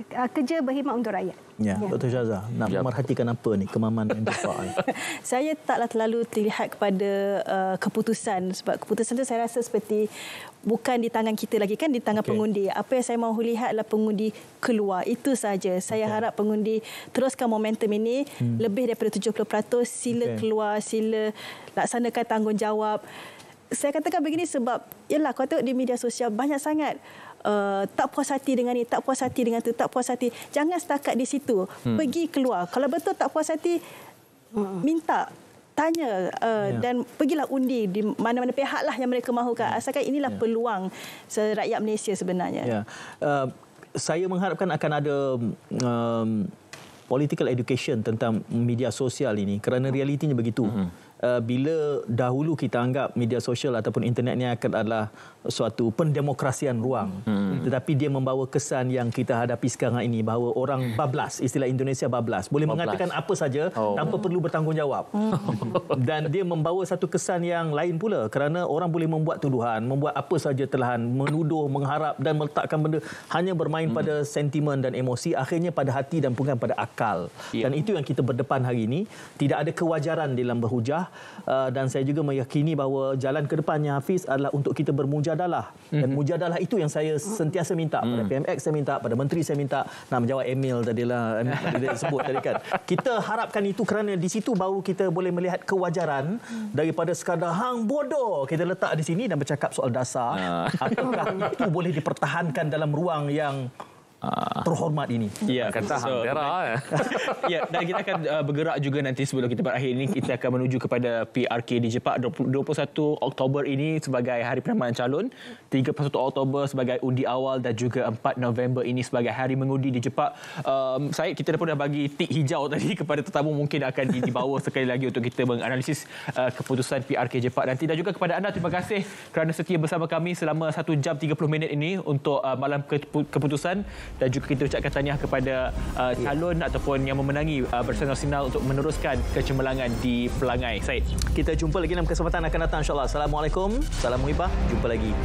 kerja berkhidmat untuk rakyat. Ya, Dr. Syazah, nak memerhatikan apa ni kemaman dan Jepang? Saya taklah terlalu terlihat kepada keputusan sebab keputusan itu saya rasa seperti bukan di tangan kita lagi, kan di tangan pengundi. Apa yang saya mahu lihat adalah pengundi keluar. Itu saja. Saya harap pengundi teruskan momentum ini lebih daripada 70%. Sila keluar, sila laksanakan tanggungjawab. Saya katakan begini sebab yalah kau tengok di media sosial banyak sangat tak puas hati dengan ni, tak puas hati dengan tu, tak puas hati. Jangan setakat di situ. Pergi keluar. Kalau betul tak puas hati, minta, tanya dan pergilah undi di mana-mana pihak lah yang mereka mahukan. Asalkan inilah peluang rakyat Malaysia sebenarnya. Saya mengharapkan akan ada political education tentang media sosial ini kerana realitinya begitu. Bila dahulu kita anggap media sosial ataupun internet ni akan adalah suatu pendemokrasian ruang, tetapi dia membawa kesan yang kita hadapi sekarang ini bahawa orang bablas, istilah Indonesia bablas, boleh mengatakan apa saja tanpa perlu bertanggungjawab. Dan dia membawa satu kesan yang lain pula kerana orang boleh membuat tuduhan, membuat apa saja telahan, menuduh, mengharap dan meletakkan benda hanya bermain pada sentimen dan emosi, akhirnya pada hati dan bukan pada akal. Dan itu yang kita berdepan hari ini. Tidak ada kewajaran dalam berhujah. Dan saya juga meyakini bahawa jalan ke depannya Hafiz adalah untuk kita bermujadalah. Dan mujadalah itu yang saya sentiasa minta pada PMX, saya minta pada menteri, saya minta nak menjawab email tadilah dia sebut tadi kan. Kita harapkan itu kerana di situ baru kita boleh melihat kewajaran daripada sekadar hang bodoh kita letak di sini dan bercakap soal dasar. Apakah itu boleh dipertahankan dalam ruang yang terhormat ini. Ya, kata hang merah. Ya, dan kita akan bergerak juga nanti sebelum kita berakhir ini, kita akan menuju kepada PRK di Jepang 21 Oktober ini sebagai hari penamaran calon, 31 Oktober sebagai undi awal dan juga 4 November ini sebagai hari mengundi di Jepang. Kita pun dah bagi tik hijau tadi kepada tetamu, mungkin akan dibawa sekali lagi untuk kita menganalisis keputusan PRK Jepang. Dan tidak juga kepada anda, terima kasih kerana setia bersama kami selama 1 jam 30 minit ini untuk malam keputusan. Dan juga kita ucapkan tahniah kepada calon ataupun yang memenangi bersenang-senang untuk meneruskan kecemerlangan di Pelangai. Said, kita jumpa lagi dalam kesempatan akan datang insya-Allah. Assalamualaikum. Salam muhibah. Jumpa lagi.